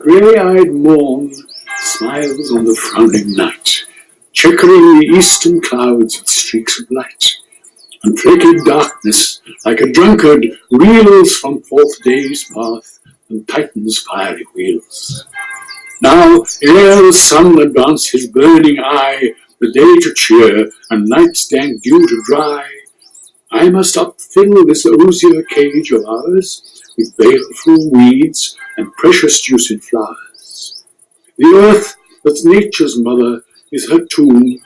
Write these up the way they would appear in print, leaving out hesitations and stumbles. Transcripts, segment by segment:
grey-eyed morn smiles on the frowning night, checkering the eastern clouds with streaks of light. And flaky darkness, like a drunkard, reels from forth day's path and tightens fiery wheels. Now, ere the sun advance his burning eye, the day to cheer and night's dank dew to dry, I must upfill this osier cage of ours with baleful weeds and precious juiced flowers. The earth, that's nature's mother, is her tomb.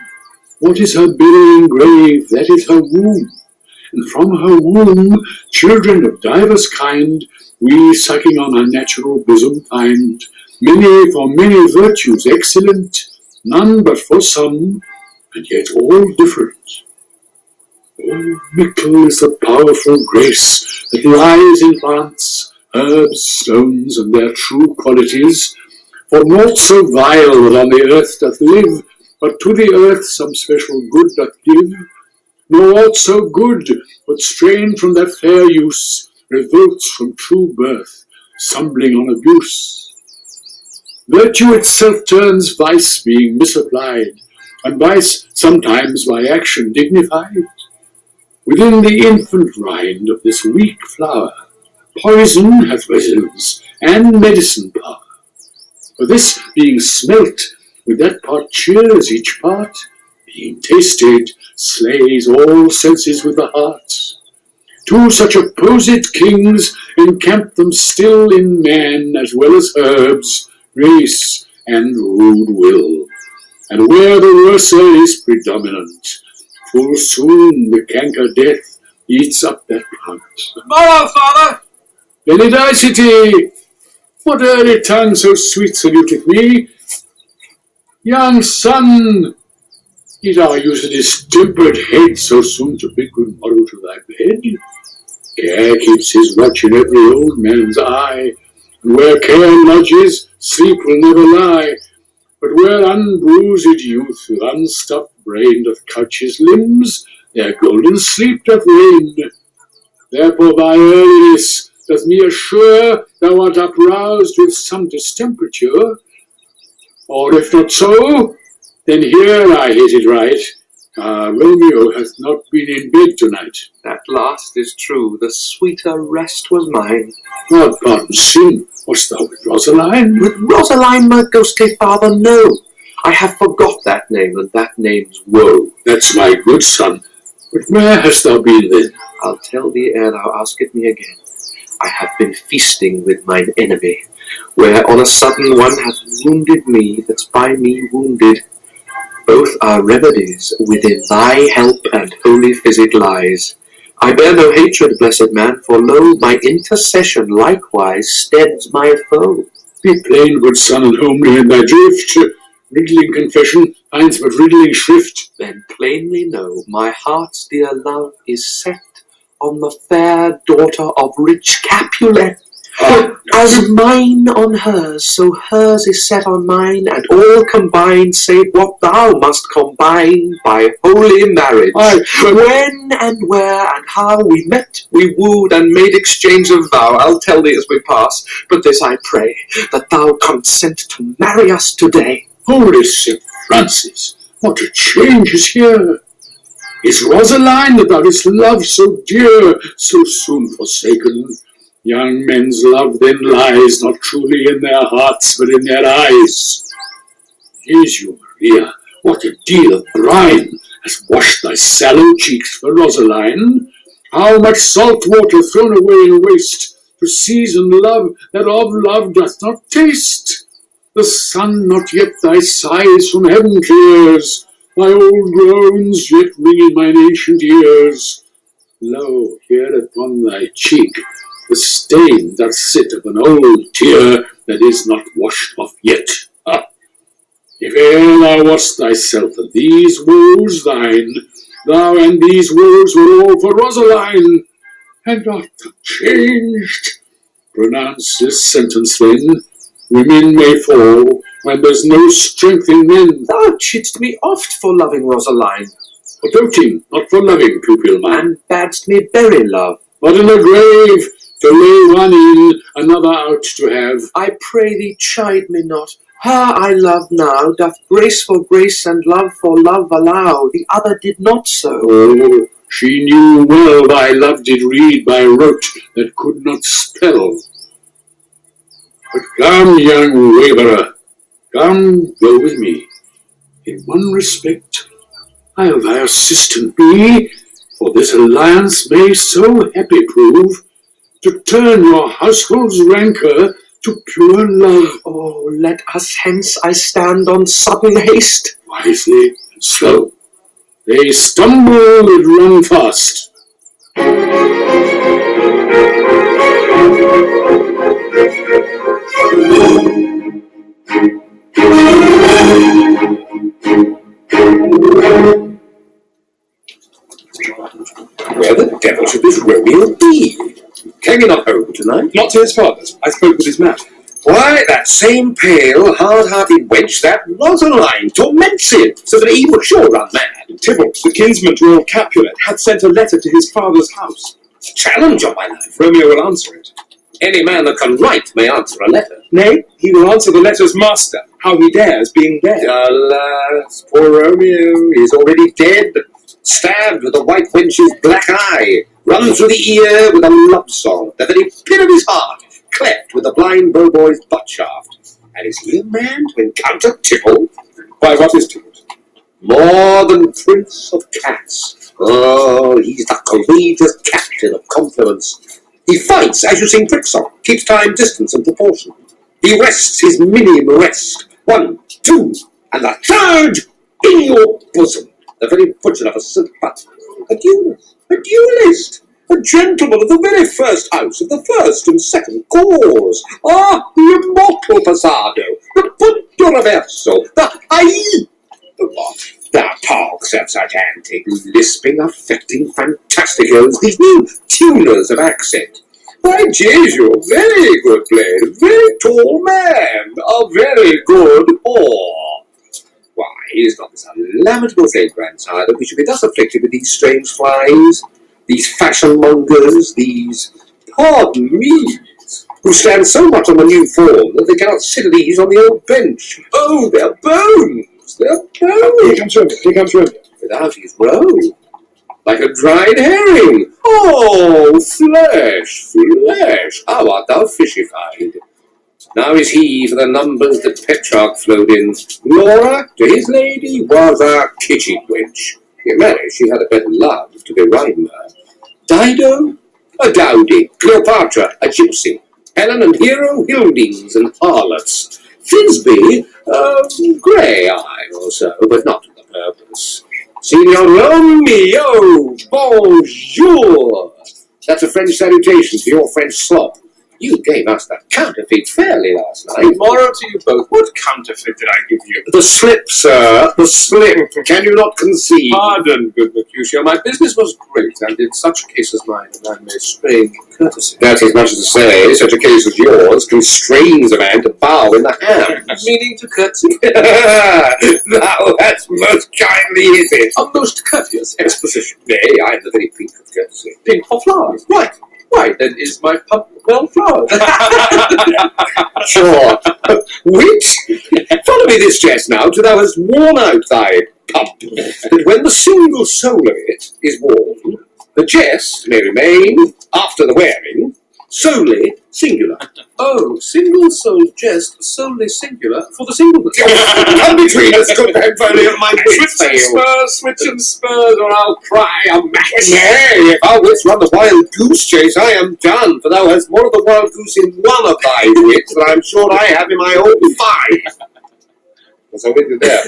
What is her burying grave? That is her womb. And from her womb, children of divers kind, we sucking on her natural bosom find, many for many virtues excellent, none but for some, and yet all different. Oh, mickle is the powerful grace that lies in plants, herbs, stones, and their true qualities, for naught so vile that on the earth doth live, but to the earth some special good doth give, nor aught so good, but strained from that fair use, revolts from true birth, stumbling on abuse. Virtue itself turns vice, being misapplied, and vice sometimes by action dignified. Within the infant rind of this weak flower, poison hath residence and medicine power. For this being smelt, with that part cheers each part, being tasted, slays all senses with the heart. Two such opposite kings encamp them still in man, as well as herbs, grace, and rude will. And where the worser is predominant, full soon the canker death eats up that plant. Good morrow, father! Benedicite! What early tongue so sweet saluteth me? Young son, is our use a distempered head so soon to bid good morrow to thy bed? Care keeps his watch in every old man's eye, and where care lodges, sleep will never lie. But where unbruised youth with unstuffed brain doth couch his limbs, their golden sleep doth reign. Therefore thy earliness doth me assure thou art uproused with some distemperature. Or if not so, then here I hit it right. Romeo hath not been in bed tonight. That last is true, the sweeter rest was mine. God pardon sin, wast thou with Rosaline? With Rosaline, my ghostly father, no. I have forgot that name, and that name's woe. That's my good son. But where hast thou been then? I'll tell thee ere thou askest me again. I have been feasting with mine enemy, where on a sudden one hath wounded me that's by me wounded. Both are remedies within thy help and holy physic lies. I bear no hatred, blessed man, for lo, my intercession likewise steads my foe. Be plain, good son, and homely in thy drift. Riddling confession finds but riddling shrift. Then plainly know my heart's dear love is set on the fair daughter of rich Capulet. As mine on hers, so hers is set on mine, and all combined save what thou must combine by holy marriage. When and where and how we met, we wooed and made exchange of vow, I'll tell thee as we pass, but this I pray, that thou consent to marry us today. Holy St. Francis, what a change is here! Is Rosaline that thou didst love so dear, so soon forsaken? Young men's love then lies not truly in their hearts, but in their eyes. Jesu Maria, what a deal of brine has washed thy sallow cheeks for Rosaline! How much salt water thrown away in waste to season love that of love doth not taste! The sun not yet thy sighs from heaven clears, thy old groans yet ring in mine ancient ears. Lo, here upon thy cheek the stain doth sit of an old tear that is not washed off yet. Ah, if e'er thou wast thyself and these woes thine, thou and these woes were all for Rosaline, and art thou changed? Pronounce this sentence then, women may fall when there's no strength in men. Thou chidst me oft for loving Rosaline. For doting, not for loving, pupil mine. And badst me bury love. But in the grave To lay one in, another out to have. I pray thee chide me not. Her I love now, doth grace for grace and love for love allow. The other did not so. Oh, she knew well thy love did read by rote that could not spell. But come, young waverer, come, go with me. In one respect, I'll thy assistant be, for this alliance may so happy prove, to turn your household's rancour to pure love. Oh, let us hence, I stand on sudden haste. Wisely and slow, they stumble and run fast. Where the devil should this Romeo be? Came he not home tonight? Not to his father's. I spoke with his man. Why, that same pale, hard-hearted wench that Rosaline torments him, so that he would sure run mad. Tybalt, the kinsman to Earl Capulet, had sent a letter to his father's house. Challenge on my life. Romeo will answer it. Any man that can write may answer a letter. Nay, he will answer the letter's master, how he dares, being dead. Alas, poor Romeo is already dead, stabbed with the white wench's black eye, run through the ear with a love song, the very pin of his heart, cleft with the blind boy's butt shaft. And is he a man to encounter Tybalt? Why, what is Tybalt? More than prince of cats. Oh, he's the courageous captain of compliments. He fights as you sing trick song, keeps time, distance, and proportion. He rests his minim rest. 1, 2, and the third in your bosom. The very butcher of a silk butt. A duelist, a gentleman of the very first house of the first and second cause. Ah, the immortal passado, the punto reverso, the what? Thou talks of such antic, lisping, affecting fantasticals, these new tuners of accent. By Jesu, very good play, very tall man, a very good whore. Why, is not this a lamentable thing, grandsire, that we should be thus afflicted with these strange flies, these fashion-mongers, these, pardon me, who stand so much on the new form that they cannot sit at ease on the old bench. Oh, their bones! Their bones! Here comes Romeo. Without his robe, like a dried herring. Oh, flesh! How art thou fishified? Now is he for the numbers that Petrarch flowed in. Laura, to his lady, was a kitchen wench. Yet married, she had a better love to be rhymer. Dido, a dowdy. Cleopatra, a gypsy. Helen and Hero, Hildings and harlots. Thisbe, grey eye or so, but not to the purpose. Signor Romeo, bonjour. That's a French salutation to your French slop. You gave us the counterfeit fairly last night. Morrow to you both. What counterfeit did I give you? The slip, sir, the slip. Can you not conceive? Pardon, good Mercutio. My business was great, and in such a case as mine, a man may strain courtesy. That's as much as to say, such a case as yours constrains a man to bow in the hand. Meaning to curtsy? Now that's most kindly hit it. A most courteous exposition. Nay, I am the very pink of courtesy. Pink for flowers. Right. Why, then is my pump well flowered? Sure. Wit, follow me this jest now, till thou hast worn out thy pump, that when the single soul of it is worn, the jest may remain, after the wearing, solely singular. Oh, single-souled jest, solely singular, for the singleness. Come between us, good Benvolio, my wits fail. Switch and spurs, or I'll cry a match. Nay, if thou wouldst run the wild goose chase, I am done, for thou hast more of the wild goose in one of thy wits than I'm sure I have in my own 5. What's over there?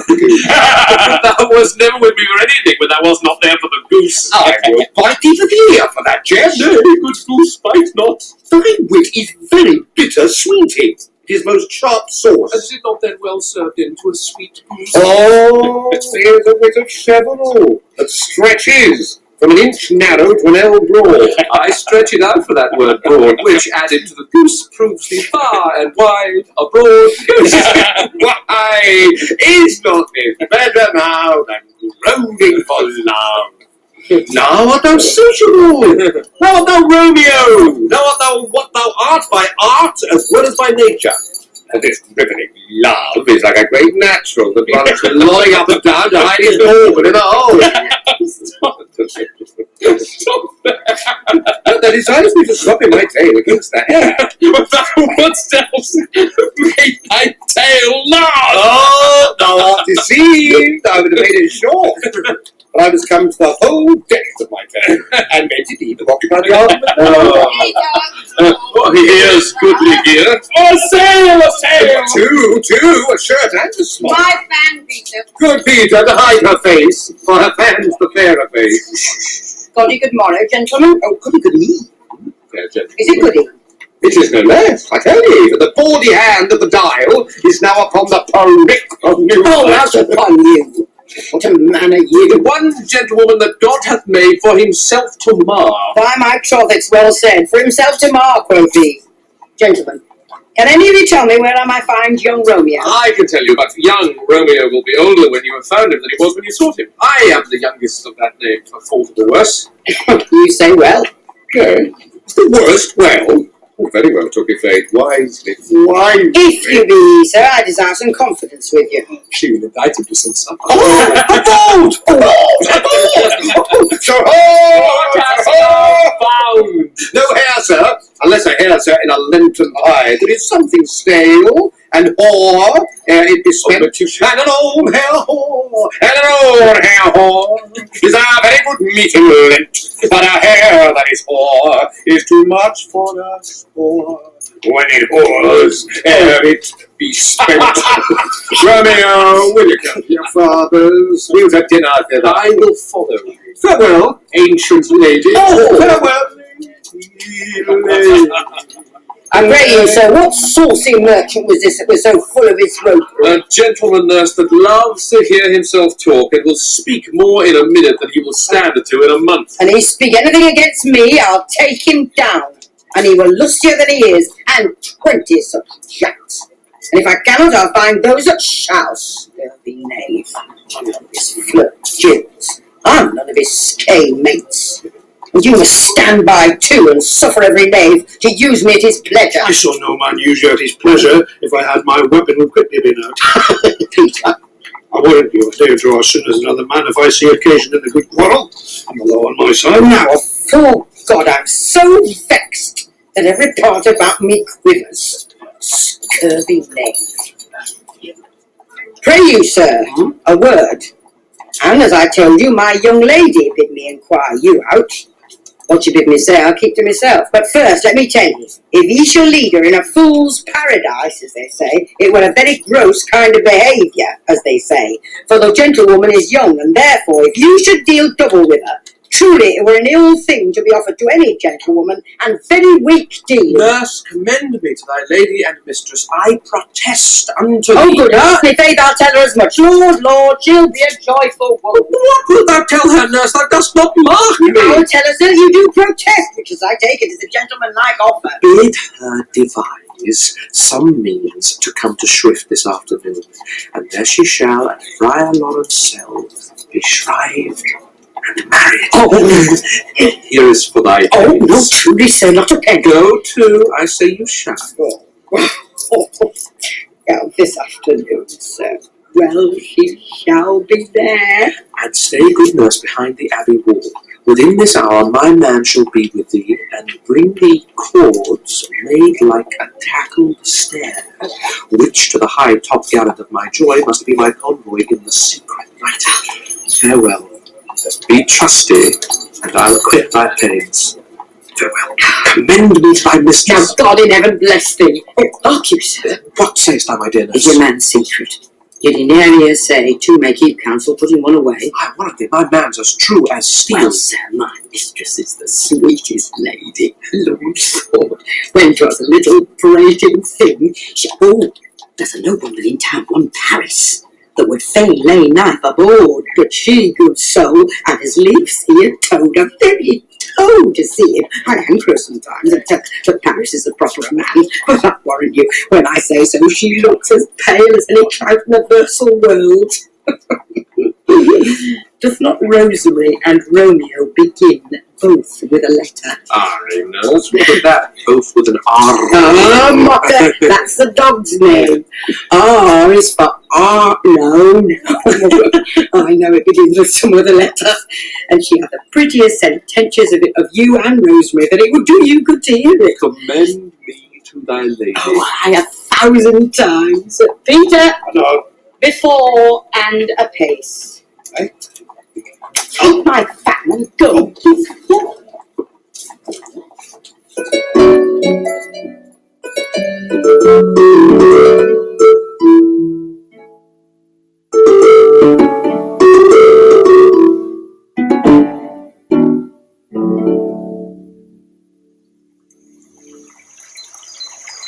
Thou wast never with me for anything, when thou was not there for the goose. I will bite thee for the ear for that jest. Nay, good goose, bite not. Thy wit is very bitter sweeting. It is most sharp sauce. Is it not then well served into a sweet goose? Oh, here's a wit of several that stretches from an inch narrow to an ell broad. I stretch it out for that word broad, which added to the goose proves thee far and wide a broad goose. Why, is not this better now than groaning for love? Now art thou sociable. Now art thou Romeo. Now art thou what thou art by art as well as by nature. And this riveting love is like a great natural that runs lolling up and down to hide his organ in a hole. Stop that. That desires me to swap in my tail against the hair. What else made thy tail laugh? Oh, thou art deceived. I would have made it short. But I was come to the whole depth of my tail, and meant indeed to occupy the argument. Here's goodly gear. A sail, a sail! Two, a shirt and a smock. My fan, Peter. Good Peter, to hide her face, for her fan's the fairer face. Golly good morrow, gentlemen. Oh, goody good me. Fair gentleman. Is it goody? It is no less, I tell ye, that the bawdy hand of the dial is now upon the prick of new. Oh, out upon you. What a man are you? One gentlewoman that God hath made for himself to mar. By my troth, it's well said. For himself to mar, quoth he. Gentlemen, can any of you tell me where I might find young Romeo? I can tell you, but young Romeo will be older when you have found him than he was when you sought him. I am the youngest of that name, for fault of the worse. You say well. The worst, well. Oh, very well, took your faith. Wisely. If you be, sir, I desire some confidence with you. She will invite him to some supper. Oh, a boat! So Found! no hair, sir, unless a hair, sir, in a lenten eye. There is something stale and hoar ere it be spent. And an old hair whore, and an old hair whore is a very good meeting lint, but a hair that is hoar is too much for us poor. When it whores ere it be spent. Romeo, will you come to your father's? We'll have dinner thither. I will follow you. Farewell, ancient lady. Oh. Farewell, lady. I pray you, sir, what saucy merchant was this that was so full of his rope? A gentleman nurse that loves to hear himself talk and will speak more in a minute than he will stand to in a month. And he speak anything against me, I'll take him down. And he will lustier than he is, and 20 such jacks. And if I cannot, I'll find those that shall. There be knave. I'm none of his flirt jills. I'm none of his skay mates. And you must stand by too and suffer every knave to use me at his pleasure. I saw no man use you at his pleasure if I had my weapon would quickly been out. Peter. I warrant you, I dare draw as soon as another man if I see occasion in a good quarrel, and the law on my side. Now, for God, I'm so vexed that every part about me quivers. Scurvy knave. Pray you, sir, a word. And as I told you, my young lady bid me inquire you out. What you bid me say, I'll keep to myself. But first, let me tell you, if ye shall lead her in a fool's paradise, as they say, it were a very gross kind of behaviour, as they say. For the gentlewoman is young, and therefore, if you should deal double with her, truly it were an ill thing to be offered to any gentlewoman, and very weak dealing. Nurse, commend me to thy lady and mistress. I protest unto Oh, thee. good heart, my faith, I'll tell her as much. Lord, Lord, she'll be a joyful woman. What wilt thou tell her, nurse? Thou dost not mark me. I'll tell her, sir, you do protest, which as I take it is a gentlemanlike offer. Bid her devise some means to come to Shrift this afternoon, and there she shall at Friar Lawrence' cell be shrived and married. Oh, Here is for thy oh, no, thanks. truly, sir, not a penny. Go to, I say you shall. Now, this afternoon, sir. Well, she shall be there. And stay, good nurse, behind the abbey wall. Within this hour my man shall be with thee, and bring thee cords made like a tackled stair, which to the high top-gallant of my joy must be my convoy in the secret night. Farewell. Be trusty, and I'll quit thy pains. Farewell. Commend me to thy Now, mistress. God in heaven bless thee. Oh, hark you, sir. What sayest thou, my dear Is nurse? your man's secret? Did he ne'er hear say, two may keep counsel, putting one away? I warrant thee, my man's as true as steel. Well, sir, my mistress is the sweetest lady. Lord's thought, when 'twas a little prating thing, there's a nobleman in town, one Paris, that would fain lay knife aboard, but she, good soul, and his lips he had told a very toe to see him. I hanker sometimes and tell that Paris is the proper man, but I warrant you, when I say so, she looks as pale as any trout in the versal world. Doth not Rosemary and Romeo begin both with a letter? Arinas, what of that? Both with an R. Mother, that's the dog's name. R is for R. No. I know it begins with some other letter. And she hath the prettiest sententious of it of you and Rosemary that it would do you good to hear it. Commend me to thy lady. Oh, I 1,000 times. Peter, before and apace. Keep my fat man go.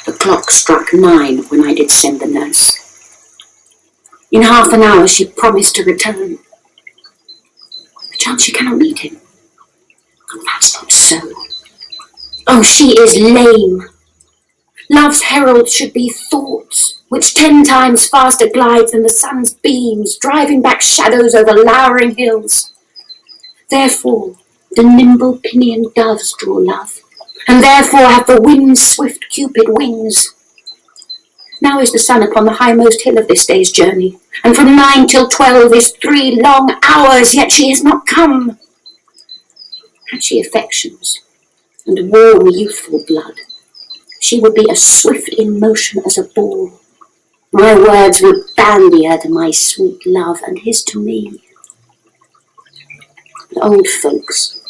The clock struck 9 when I did send the nurse. In half an hour she promised to return. Perchance she cannot meet him. Oh, that's not so. Oh, she is lame. Love's herald should be thoughts, which 10 times faster glides than the sun's beams, driving back shadows over lowering hills. Therefore, the nimble pinioned doves draw love, and therefore have the wind's swift Cupid wings. Now is the sun upon the highmost hill of this day's journey, and from 9 till 12 is 3 long hours, yet she has not come. Had she affections, and warm youthful blood, she would be as swift in motion as a ball. My words would bandy her to my sweet love, and his to me. But old folks,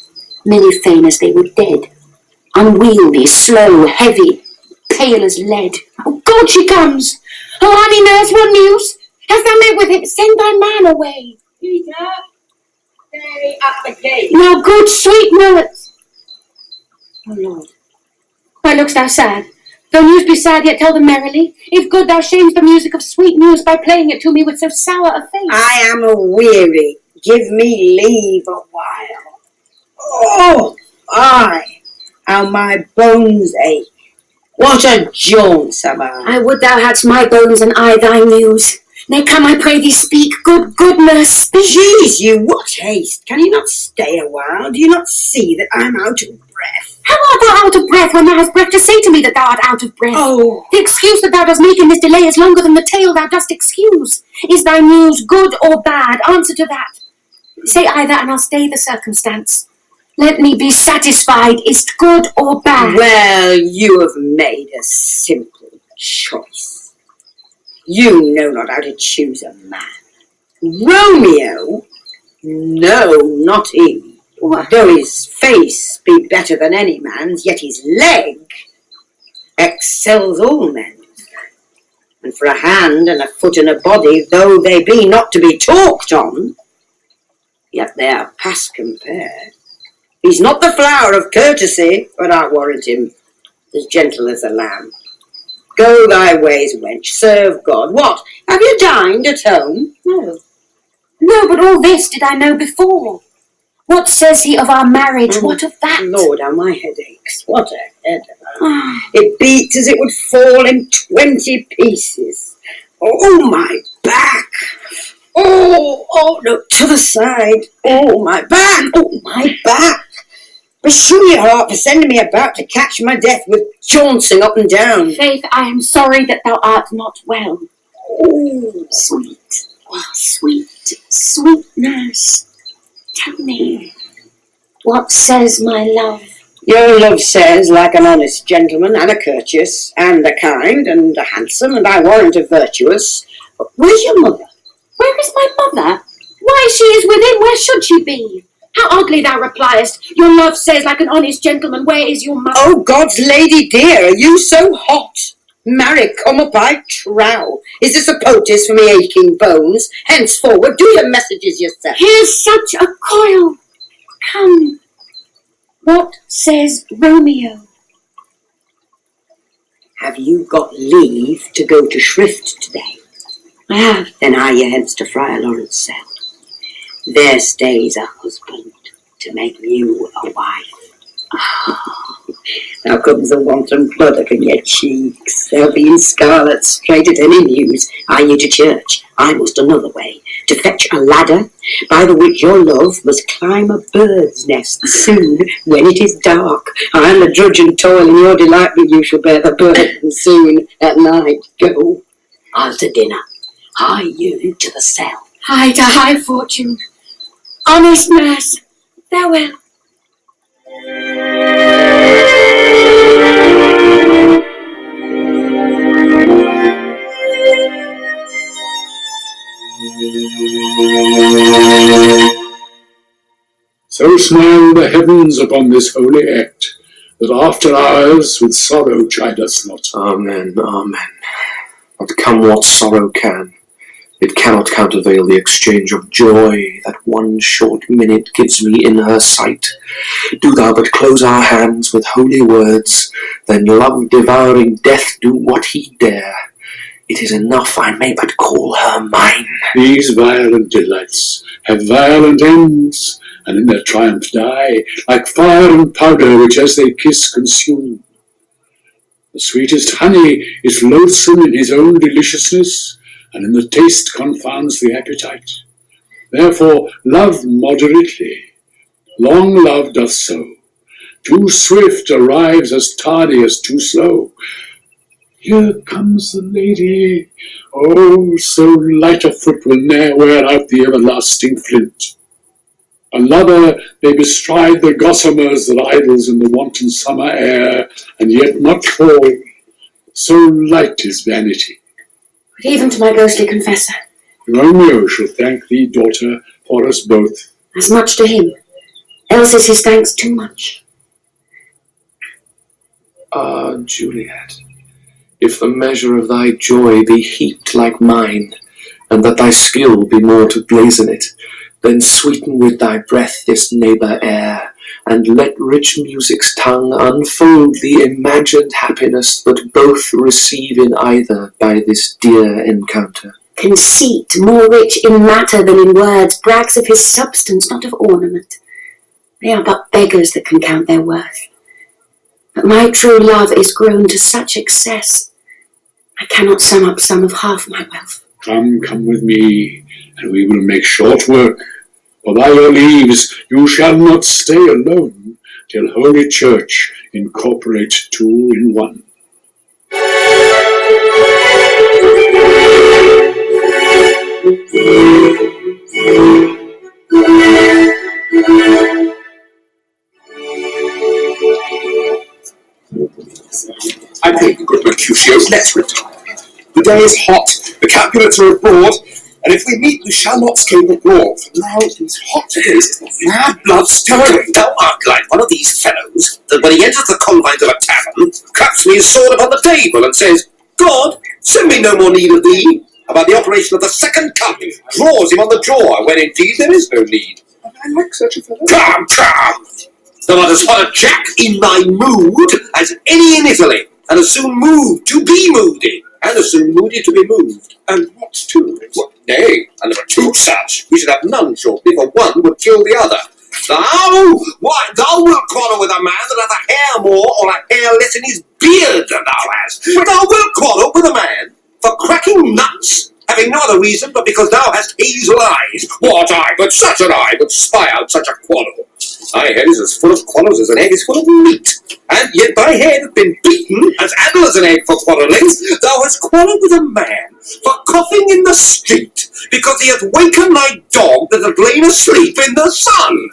many fain as they were dead, unwieldy, slow, heavy, pale as lead. Oh God, she comes! Oh, honey nurse, what news? Hast thou met with him? Send thy man away. Peter, stay at the gate. Now, good sweet nurse. Oh Lord, why look'st thou sad? Though news be sad, yet tell them merrily. If good, thou shames the music of sweet news by playing it to me with so sour a face. I am aweary. Give me leave a while. Oh, aye, how my bones ache. What a jaunt am I. I would thou hadst my bones and I thy news. Nay, come, I pray thee, speak. Good nurse, speak. Jeez, you, what haste? Can you not stay a while? Do you not see that I'm out of breath? How art thou out of breath when thou hast breath to say to me that thou art out of breath? Oh, The excuse that thou dost make in this delay is longer than the tale thou dost excuse. Is thy news good or bad? Answer to that. Say either, and I'll stay the circumstance. Let me be satisfied. Is't good or bad? well, you have made a simple choice. You know not how to choose a man. Romeo? No, not he. What? Though his face be better than any man's, yet his leg excels all men's. And for a hand and a foot and a body, though they be not to be talked on, yet they are past compare. He's not the flower of courtesy, but I warrant him as gentle as a lamb. Go thy ways, wench, serve God. What, have you dined at home? No. No, but all this did I know before. What says he of our marriage? What of that? Lord, how my head aches. What a head. It beats as it would fall in 20 pieces. Oh, my back. Oh, no, to the side. Oh, my back. Oh, my back. Beshrew your heart for sending me about to catch my death with jauncing up and down. Faith, I am sorry that thou art not well. Oh, Sweet nurse, tell me, what says my love? your love says, like an honest gentleman, and a courteous, and a kind, and a handsome, and I warrant a virtuous. But where's your mother? Where is my mother? Why, she is within. Where should she be? How oddly thou repliest. Your love says, like an honest gentleman, where is your mother? Oh, God's lady dear, are you so hot? Marry, come up, I trow. Is this a poultice for me aching bones? Henceforward, do your messages yourself. Here's such a coil. Come, what says Romeo? Have you got leave to go to Shrift today? I have. Then hie ye hence to Friar Lawrence cell. There stays a husband to make you a wife. Now comes the wanton blood from your cheeks. They'll be in scarlet straight at any news. Are you to church? I must another way, to fetch a ladder, by the which your love must climb a bird's nest soon, when it is dark. I'll a drudge and toil in your delight, but you shall bear the burden soon at night. Go. I'll to dinner. Hie you to the cell. Hie to high fortune. Honest nurse, farewell. So smile the heavens upon this holy act, that after hours with sorrow chide us not. Amen, amen. But come what sorrow can, it cannot countervail the exchange of joy that one short minute gives me in her sight. Do thou but close our hands with holy words, then love-devouring death do what he dare. It is enough I may but call her mine. These violent delights have violent ends, and in their triumph die, like fire and powder which as they kiss consume. The sweetest honey is loathsome in his own deliciousness, and in the taste confounds the appetite. Therefore love moderately. Long love doth so. Too swift arrives as tardy as too slow. Here comes the lady. Oh, so light a foot will ne'er wear out the everlasting flint. A lover may bestride the gossamers that idles in the wanton summer air, and yet not fall. So light is vanity. But even to my ghostly confessor, Romeo shall thank thee, daughter, for us both. as much to him, else is his thanks too much. Ah, Juliet, if the measure of thy joy be heaped like mine, and that thy skill be more to blazon it, then sweeten with thy breath this neighbour air, and let rich music's tongue unfold the imagined happiness that both receive in either by this dear encounter. Conceit, more rich in matter than in words, brags of his substance, not of ornament. They are but beggars that can count their worth. But my true love is grown to such excess, I cannot sum up some of half my wealth. Come with me, and we will make short work. For by your leaves you shall not stay alone, till Holy Church incorporate two in one. I think, good Mercutio, let's retire. The day is hot, the Capulets are abroad, and if we meet we shall not scale abroad, for now it is hot against mad blood stirring. Thou art like one of these fellows that when he enters the confines of a tavern, claps with his sword upon the table and says, God, send me no more need of thee. About the operation of the second cup, draws him on the jaw, when indeed there is no need. I like such a fellow. Come! Thou art as hot a jack in thy mood as any in Italy, and as soon moved to be moody, and as soon moody to be moved. And what's two? What, nay, and there are two such. We should have none shortly, for one would kill the other. Thou wilt quarrel with a man that hath a hair more or a hair less in his beard than thou hast. Thou wilt quarrel with a man for cracking nuts, having no other reason but because thou hast hazel eyes. What eye but such an eye would spy out such a quarrel? Thy head is as full of quarrels as an egg is full of meat, and yet thy head hath been beaten as addle as an egg for quarrelling. Thou hast quarrelled with a man for coughing in the street, because he hath wakened thy dog that hath lain asleep in the sun.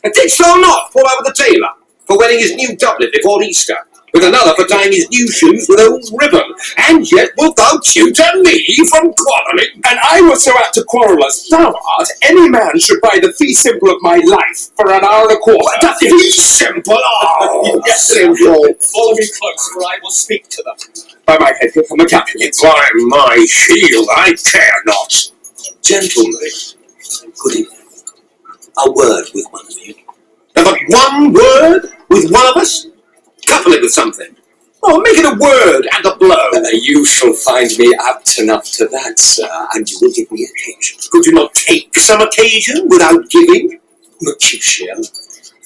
And didst thou not fall out with the tailor for wearing his new doublet before Easter, with another for tying his new shoes with old ribbon, and yet wilt thou tutor me from quarrelling? And I was so apt to quarrel as thou art, any man should buy the fee simple of my life for an hour and a quarter. The fee simple? Oh, Yes, simple. Follow me close, for I will speak to them. By my head, here come the Capulets. By my shield, I care not. Gentlemen, good evening. A word with one of you. And but one word with one of us? Couple it with something. Oh, make it a word and a blow. You shall find me apt enough to that, sir, and you will give me occasion. Could you not take some occasion without giving? Mercutio,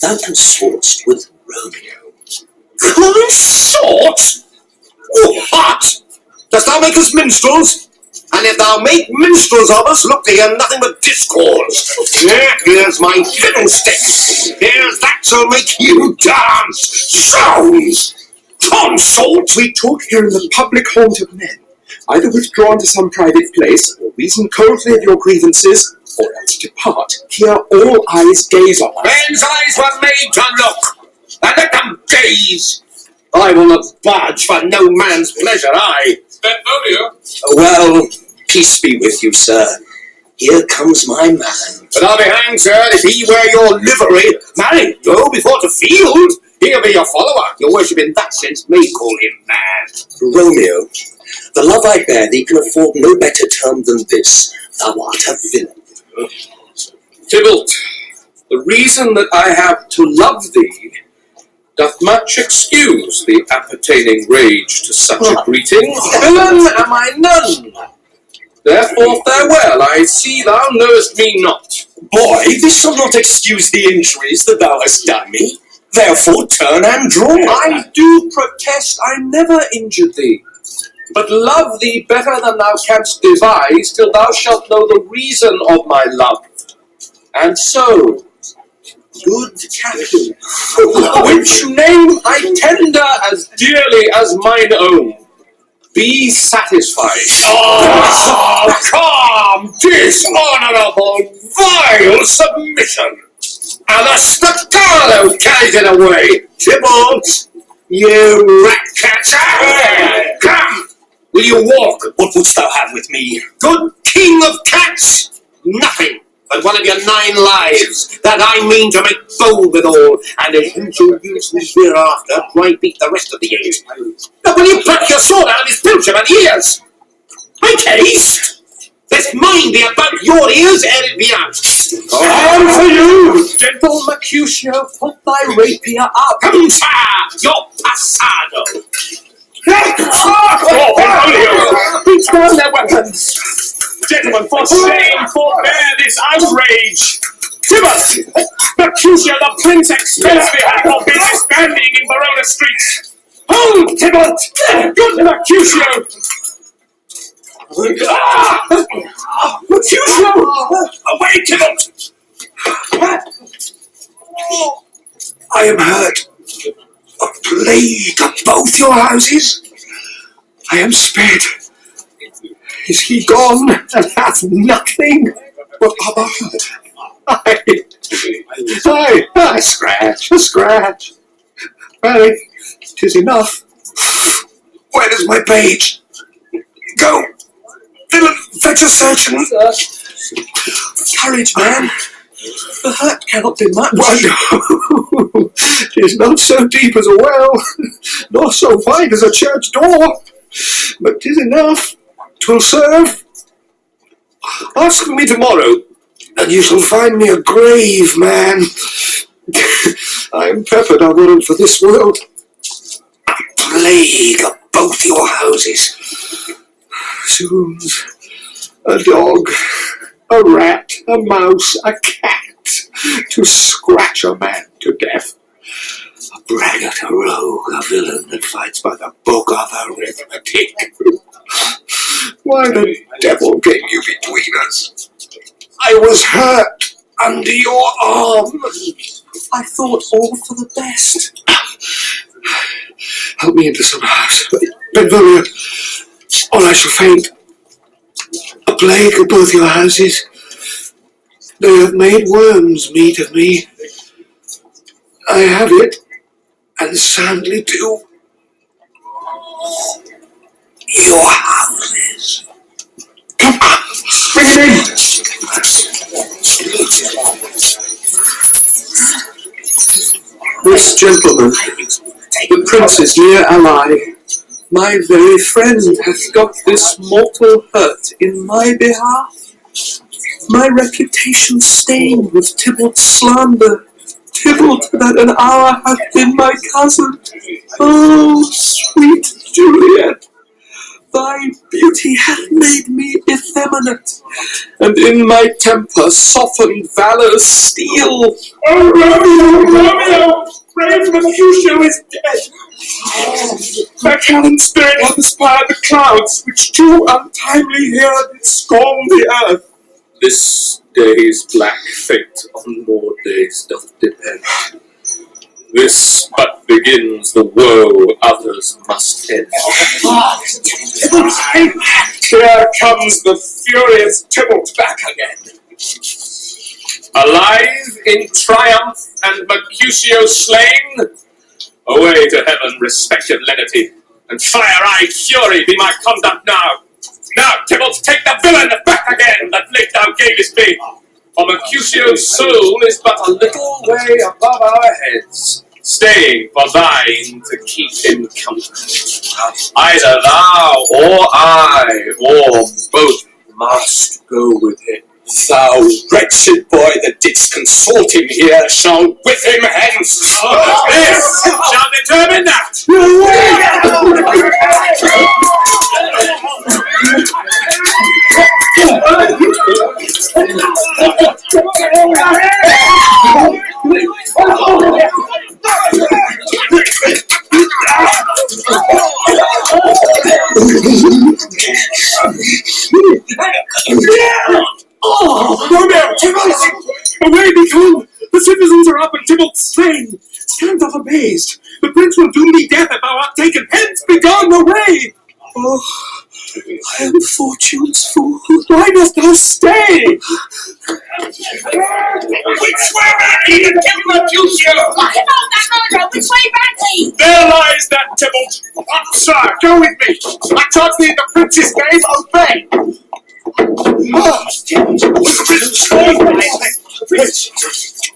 thou consortst with Romeo. Consort? What? Dost thou make us minstrels? And if thou make minstrels of us, look to hear nothing but discourse. Here's my fiddlestick. Here's that shall make you dance. Zounds! Consort! We talk here in the public haunt of men. Either withdraw into some private place, or reason coldly of your grievances, or else depart. Here all eyes gaze on us. Men's eyes were made to look, and let them gaze. I will not budge for no man's pleasure, I. Benvolio. Well, peace be with you, sir. Here comes my man. But I'll be hanged, sir, if he wear your livery. Marry, go before the field. He'll be your follower. Your worship in that sense may call him mad. Romeo, the love I bear thee can afford no better term than this. Thou art a villain. Tybalt, the reason that I have to love thee doth much excuse the appertaining rage to such a greeting. Villain am I none. Therefore farewell, I see thou knowest me not. Boy, this shall not excuse the injuries that thou hast done me. Therefore turn and draw. I do protest I never injured thee, but love thee better than thou canst devise, till thou shalt know the reason of my love. And so, good captain, which name I tender as dearly as mine own, be satisfied. Oh, calm, dishonourable, vile submission. And the spectacle carries it away. Tybalt, you rat catcher. Come, will you walk? What wouldst thou have with me? Good king of cats, nothing but one of your 9 lives that I mean to make bold withal, and as you shall use me hereafter, I beat the rest of the 8. Now will you pluck your sword out of his pilchard and ears? Make haste! Let mine be about your ears ere it be out. On for you! Gentle Mercutio, put thy rapier up. Come, sir, your passado. Beat down their weapons. Gentlemen, for shame, forbear this outrage. Tybalt, Mercutio, the prince expects me have not been standing in Verona streets. Hold, Tybalt! Good Mercutio! Mercutio! Away, Tybalt! I am hurt. A plague of both your houses. I am sped. Is he gone and hath nothing but other hurt? Aye, a scratch. Well, 'tis enough. Where is my page? Go, villain, fetch a surgeon. Courage, man. The hurt cannot be much. Why, no, 'tis not so deep as a well, nor so wide as a church door, but 'tis enough. 'Twill serve. Ask me tomorrow, and you shall find me a grave man. I am peppered, I warrant, for this world. A plague of both your houses. Zoons, a dog, a rat, a mouse, a cat, to scratch a man to death. A braggart, a rogue, a villain that fights by the book of arithmetic. Why the devil came you between us? I was hurt under your arm. I thought all for the best. Help me into some house. Benvolio, or I shall faint. A plague of both your houses. They have made worms meat of me. I have it, and soundly too. Your houses. Come on, bring him in. This gentleman, the prince's near ally, my very friend, hath got this mortal hurt in my behalf. My reputation stained with Tybalt's slander. Tybalt that an hour hath been my cousin. Oh, sweet Juliet, thy beauty hath made me effeminate, and in my temper softened valor's steel. Oh, Romeo! brave Mercutio is dead. That Helen's spirit hath aspired the clouds, which too untimely here did scorn the earth. This day's black fate on more days doth depend. This but begins the woe others must end. Here comes the furious Tybalt back again. Alive in triumph and Mercutio slain, away to heaven respective lenity, and fire-eyed fury be my conduct now. Now, Tybalt, take the villain back again that late thou gavest me, for Mercutio's soul is but a little way above our heads, staying for thine to keep him company. Either thou or I, or both, must go with him. Thou wretched boy that didst consult him here shall with him hence. This shall determine that. Romeo, Tybalt! Away be gone! The citizens are up and Tybalt slain. Stand up amazed. The prince will doom thee death if thou art taken. Hence, be gone away! Oh, I am fortune's fool. Why dost thou stay? Which way back he to kill Mercutio? Look at all that murder! Which way back he? There lies that Tybalt. Sir, go with me. I taught thee the prince's name, obey.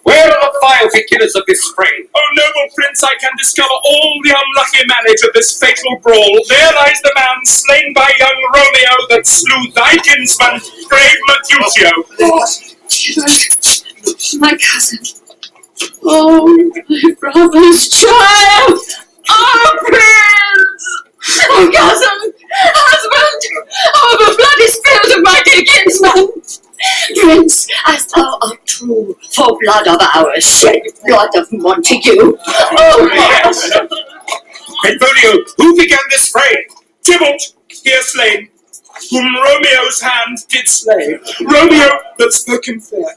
Where are the vile beginners of this fray? O noble prince, I can discover all the unlucky manage of this fatal brawl. There lies the man slain by young Romeo that slew thy kinsman, brave Mercutio. My cousin. Oh, my brother's child! Oh, Prince! Oh, cousin! Husband! Oh, the blood is spilled of my dear kinsman! Prince, as thou art true, for blood of ours, shed blood of Montague. Oh, yes! Benvolio, who began this fray? Tybalt, here slain, whom Romeo's hand did slay. Romeo that spoke him fair,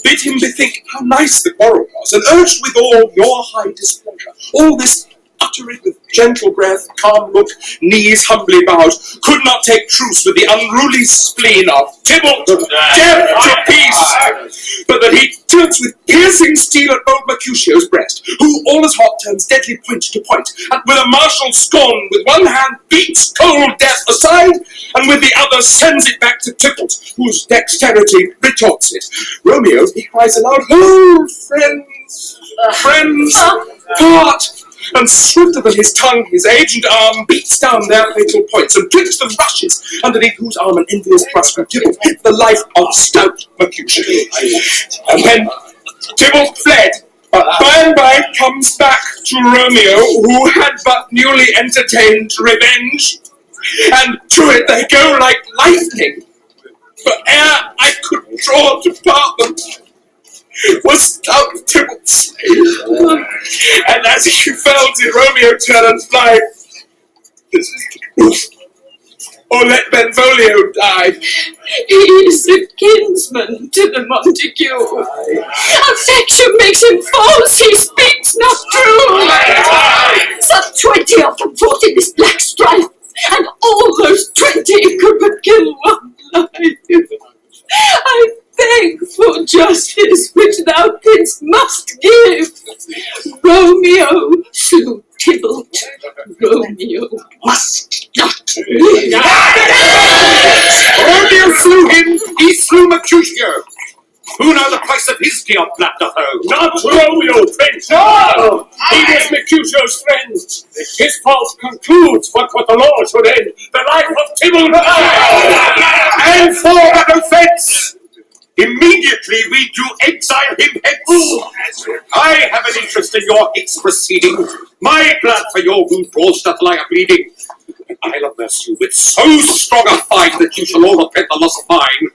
bid him bethink how nice the quarrel was, and urged withal your high displeasure. All this uttered with gentle breath, calm look, knees humbly bowed, could not take truce with the unruly spleen of Tybalt, death to peace, but that he turns with piercing steel at bold Mercutio's breast, who all as hot turns deadly point to point, and with a martial scorn with one hand beats cold death aside, and with the other sends it back to Tybalt, whose dexterity retorts it. Romeo, he cries aloud, "Hold, friends, friends, part!" And swifter than his tongue, his aged arm beats down their fatal points, and twixt them rushes, underneath whose arm an envious thrust from Tybalt hit the life of stout Mercutio. And then Tybalt fled, but by and by comes back to Romeo, who had but newly entertained revenge, and to it they go like lightning. But ere I could draw to part them, was stout Tybalt slain. And as he fell, did Romeo turn and fly. This is the truth. Or let Benvolio die. He is a kinsman to the Montague. Affection makes him false, he speaks not true. Some 20 of them fought in this black strife, and all those 20 could but kill one life. I beg for justice which thou, prince, must give. Romeo slew Tybalt. Romeo must not live. Romeo slew him, he slew Mercutio. Who know the price of his dear blood doth owe? Not Romeo, prince! No! He was Mercutio's friend. His fault concludes what the law should end, the life of Tybalt. And for that offence, immediately we do exile him hence. I have an interest in your hate's proceeding. My blood for your wound draws doth lie a bleeding. I'll averse you with so strong a fine that you shall all repent the loss of mine.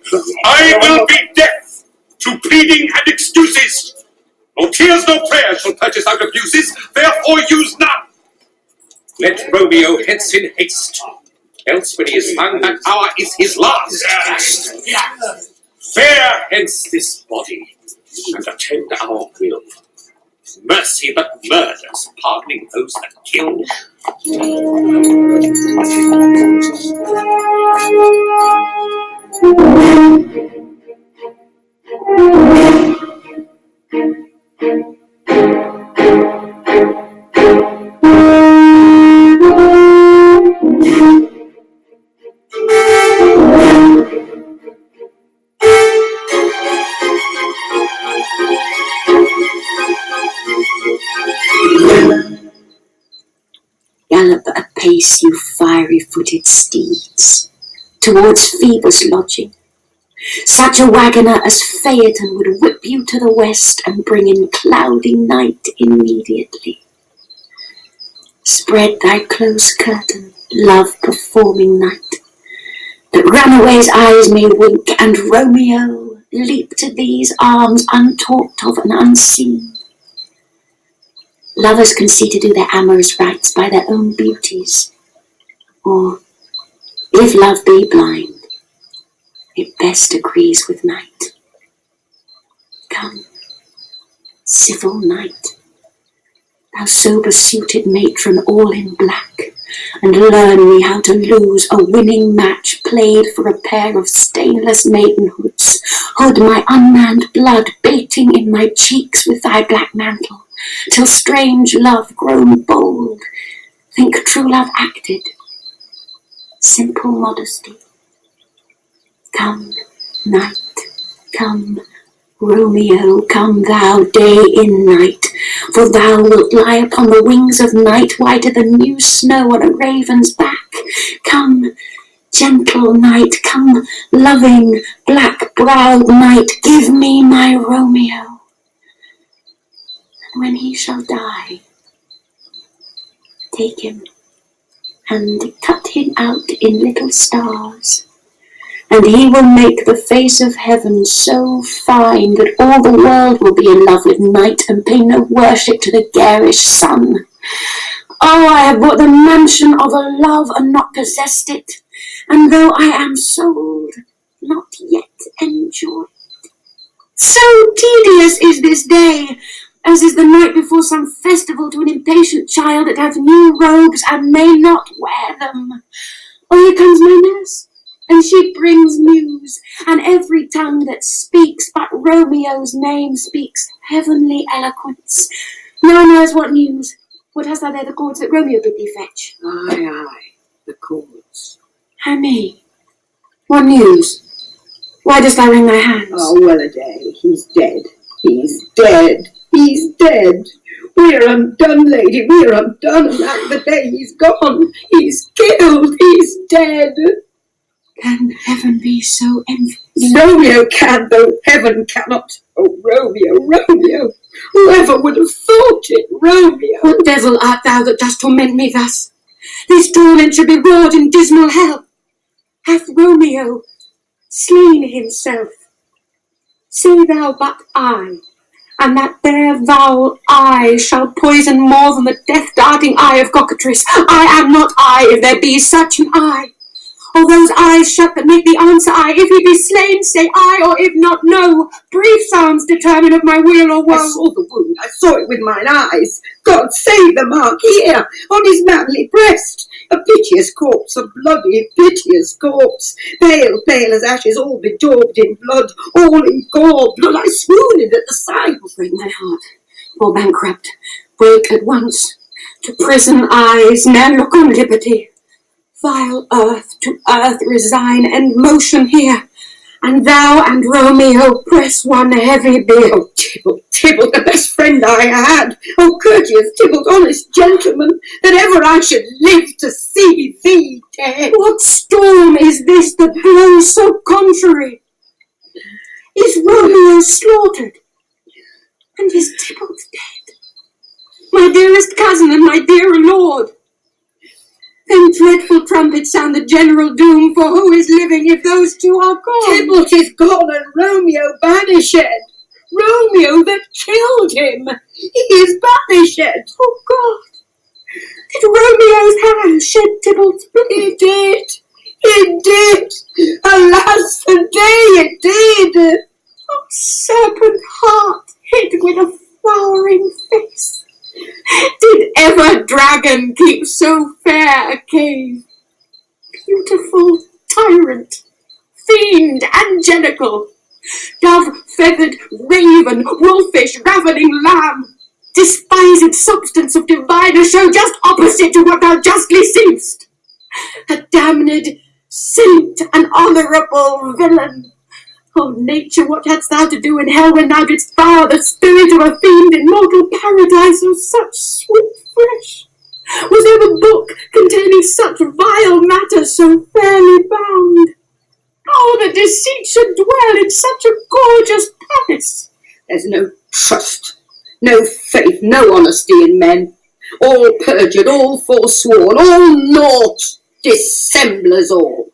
I will be deaf to pleading and excuses. No tears, no prayers shall purchase out abuses, therefore use none. Let Romeo hence in haste, else when he is found that hour is his last. Bear hence this body, and attend our will. Mercy but murders, pardoning those that kill. Gallop apace, you fiery-footed steeds, towards Phoebus' lodging. Such a waggoner as Phaeton would whip you to the west and bring in cloudy night immediately. Spread thy close curtain, love-performing night, that runaways' eyes may wink, and Romeo leap to these arms untalked of and unseen. Lovers can see to do their amorous rites by their own beauties, or, if love be blind, it best agrees with night. Come, civil night, thou sober-suited matron all in black, and learn me how to lose a winning match played for a pair of stainless maidenhoods. Hood my unmanned blood baiting in my cheeks with thy black mantle, till strange love grown bold think true love acted, simple modesty. Come, night, come, Romeo, come thou, day in night, for thou wilt lie upon the wings of night, whiter than new snow on a raven's back. Come, gentle night, come, loving, black-browed night, give me my Romeo. And when he shall die, take him and cut him out in little stars, and he will make the face of heaven so fine that all the world will be in love with night and pay no worship to the garish sun. Oh, I have bought the mansion of a love and not possessed it, and though I am sold, not yet enjoyed. So tedious is this day, as is the night before some festival to an impatient child that hath new robes and may not wear them. Oh, here comes my nurse, and she brings news, and every tongue that speaks but Romeo's name speaks heavenly eloquence. Now, nurse, what news? What hast thou there, the cords that Romeo bid thee fetch? Aye, the cords. How me? What news? Why dost thou wring thy hands? Oh, well a day, he's dead. He's dead. He's dead. We're undone, lady, we're undone, and that's the day he's gone. He's killed. He's dead. Can heaven be so envious? Romeo can, though heaven cannot. Oh, Romeo, Romeo, whoever would have thought it, Romeo? What devil art thou that dost torment me thus? This torment should be wrought in dismal hell. Hath Romeo slain himself? Say thou but I, and that there foul eye shall poison more than the death-darting eye of cockatrice. I am not I, if there be such an eye. All those eyes shut that make the answer I. If he be slain, say I, or if not, no. Brief sounds determine of my weal or woe. I saw the wound, I saw it with mine eyes. God save the mark here, on his manly breast. A piteous corpse, a bloody, piteous corpse. Pale, pale as ashes, all bedaubed in blood, all in gore. Blood, I swooned at the sight. Oh, break my heart, poor bankrupt, break at once. To prison eyes ne'er look on liberty. Vile earth to earth resign, and motion here, and thou and Romeo press one heavy bier. Oh, Tybalt, Tybalt, the best friend I had. Oh, courteous Tybalt, honest gentleman, that ever I should live to see thee dead. What storm is this that blows so contrary? Is Romeo slaughtered? And is Tybalt dead? My dearest cousin and my dear lord. Then dreadful trumpets sound the general doom, for who is living if those two are gone? Tybalt is gone and Romeo banished. Romeo that killed him. He is banished. Oh, God. Did Romeo's hand shed Tybalt's blood? He did. He did. Alas, the day it did. Oh, serpent heart hid with a flowering face. Did ever dragon keep so fair a cave? Beautiful tyrant, fiend angelical, dove-feathered raven, wolfish, ravening lamb, despised substance of diviner show just opposite to what thou justly seemst. A damned saint, an honourable villain. Oh, nature, what hadst thou to do in hell when thou didst fire the spirit of a fiend in mortal paradise of such sweet flesh? Was ever book containing such vile matter so fairly bound? Oh, the deceit should dwell in such a gorgeous palace. There's no trust, no faith, no honesty in men. All perjured, all forsworn, all naught, dissemblers all.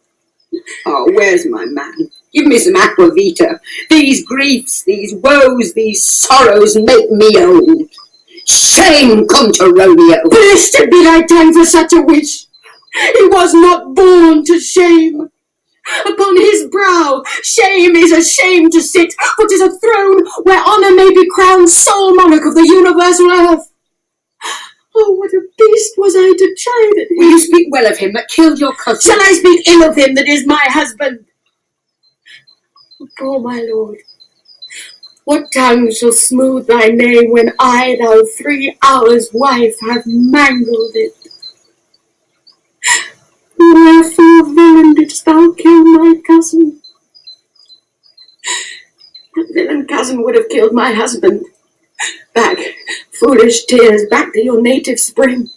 Oh, where's my man? Give me some aquavita. These griefs, these woes, these sorrows make me old. Shame come to Romeo. Blessed be thy time for such a wish. He was not born to shame. Upon his brow shame is a shame to sit, for 'tis a throne where honour may be crowned sole monarch of the universal earth. Oh, what a beast was I to chide at him. Will you speak well of him that killed your cousin? Shall I speak ill of him that is my husband? Poor my lord, what tongue shall smooth thy name when I, thou 3 hours' wife, have mangled it? Wherefore, villain, didst thou kill my cousin? That villain cousin would have killed my husband. Back, foolish tears, back to your native spring.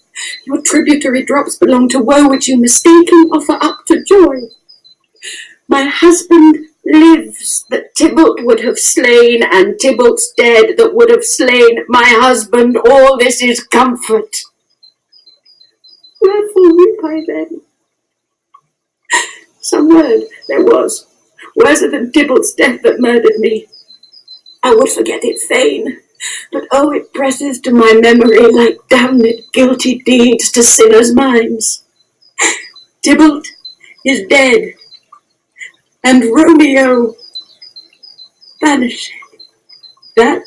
Your tributary drops belong to woe, which you mistaking offer up to joy. My husband lives that Tybalt would have slain, and Tybalt's dead that would have slain my husband. All this is comfort. Wherefore weep I then? Some word there was, worse than Tybalt's death that murdered me. I would forget it fain, but oh, it presses to my memory like damned guilty deeds to sinners' minds. Tybalt is dead, and Romeo banished. That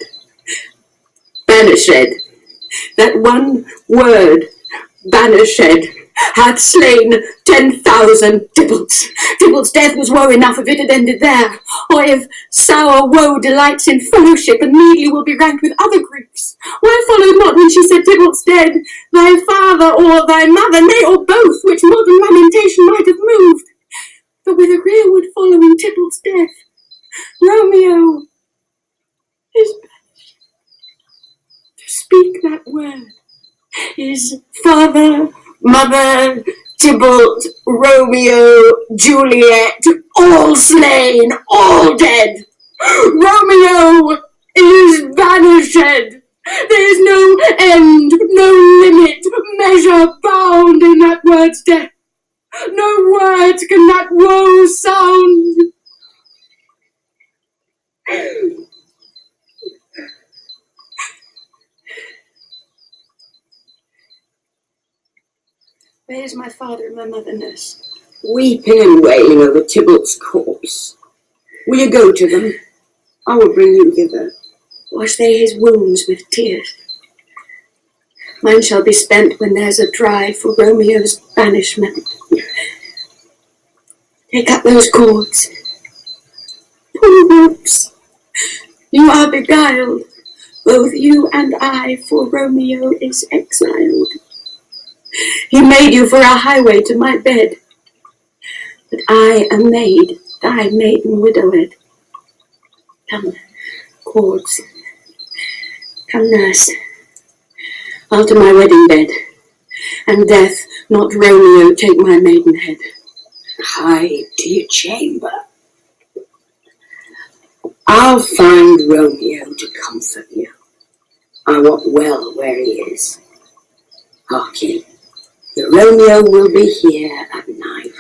one word, banished, hath slain 10,000 Tybalts. Tybalt's death was woe enough if it had ended there. Or if sour woe delights in fellowship and meedly will be ranked with other griefs, why followed not when she said Tybalt's dead, thy father or thy mother, nay, or both, which modern lamentation might have moved? But with a rearward following Tybalt's death, Romeo is banished. To speak that word is father, mother, Tybalt, Romeo, Juliet, all slain, all dead. Romeo is banished. There is no end, no limit, measure, bound in that word's death. No words can that woe sound. Where's my father and my mother, nurse? Weeping and wailing over Tybalt's corpse. Will you go to them? I will bring you thither. Wash they his wounds with tears. Mine shall be spent when there's a drive for Romeo's banishment. Take up those cords. Poor ropes. You are beguiled, both you and I, for Romeo is exiled. He made you for a highway to my bed, but I am made thy maiden widowed. Come, cords. Come, nurse. I'll to my wedding bed, and death, not Romeo, take my maidenhead. Hie to your chamber. I'll find Romeo to comfort you. I wot well where he is. Hark ye, your Romeo will be here at night.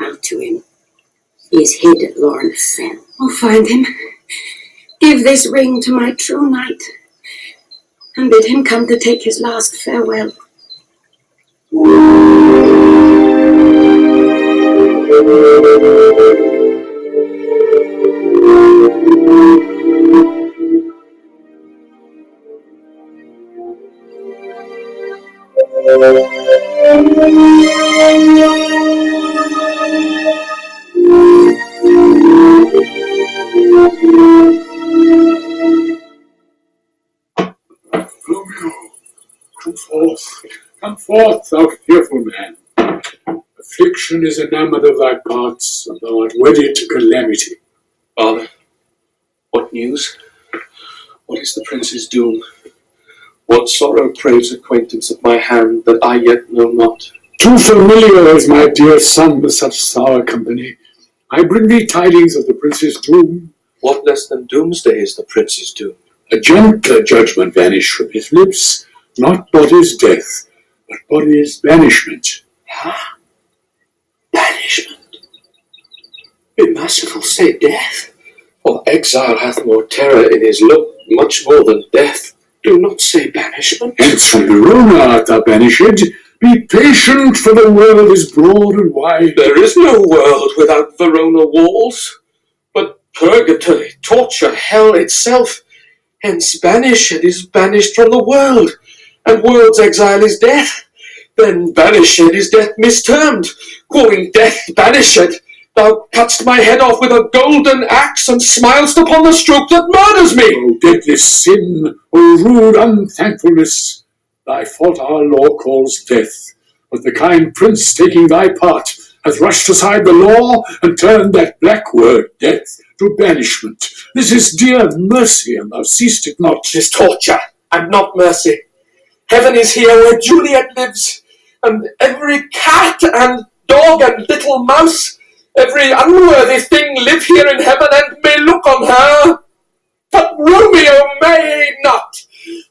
I'll to him. He is hid at Lawrence Fell. I'll find him. Give this ring to my true knight, and bid him come to take his last farewell. Romeo, come forth, thou fearful man. Affliction is enamoured of thy parts, and thou art wedded to calamity. Father, what news? What is the prince's doom? What sorrow craves acquaintance of my hand that I yet know not? Too familiar is my dear son with such sour company. I bring thee tidings of the prince's doom. What less than doomsday is the prince's doom? A gentler judgment vanished from his lips, not body's death, but body's banishment. Huh? Banishment? Be merciful, say death. For exile hath more terror in his look, much more than death. Do not say banishment. Hence from Verona art thou banished. Be patient, for the world is broad and wide. There is no world without Verona walls, but purgatory, torture, hell itself. Hence banished is banished from the world, and world's exile is death. Then banished is death mistermed, calling death banished. Thou cutt'st my head off with a golden axe, and smilest upon the stroke that murders me. O deadly sin, O rude unthankfulness, thy fault our law calls death. But the kind prince, taking thy part, hath rushed aside the law, and turned that black word, death, to banishment. This is dear mercy, and thou seest it not. 'Tis torture, and not mercy. Heaven is here where Juliet lives, and every cat and dog and little mouse, every unworthy thing live here in heaven and may look on her. But Romeo may not.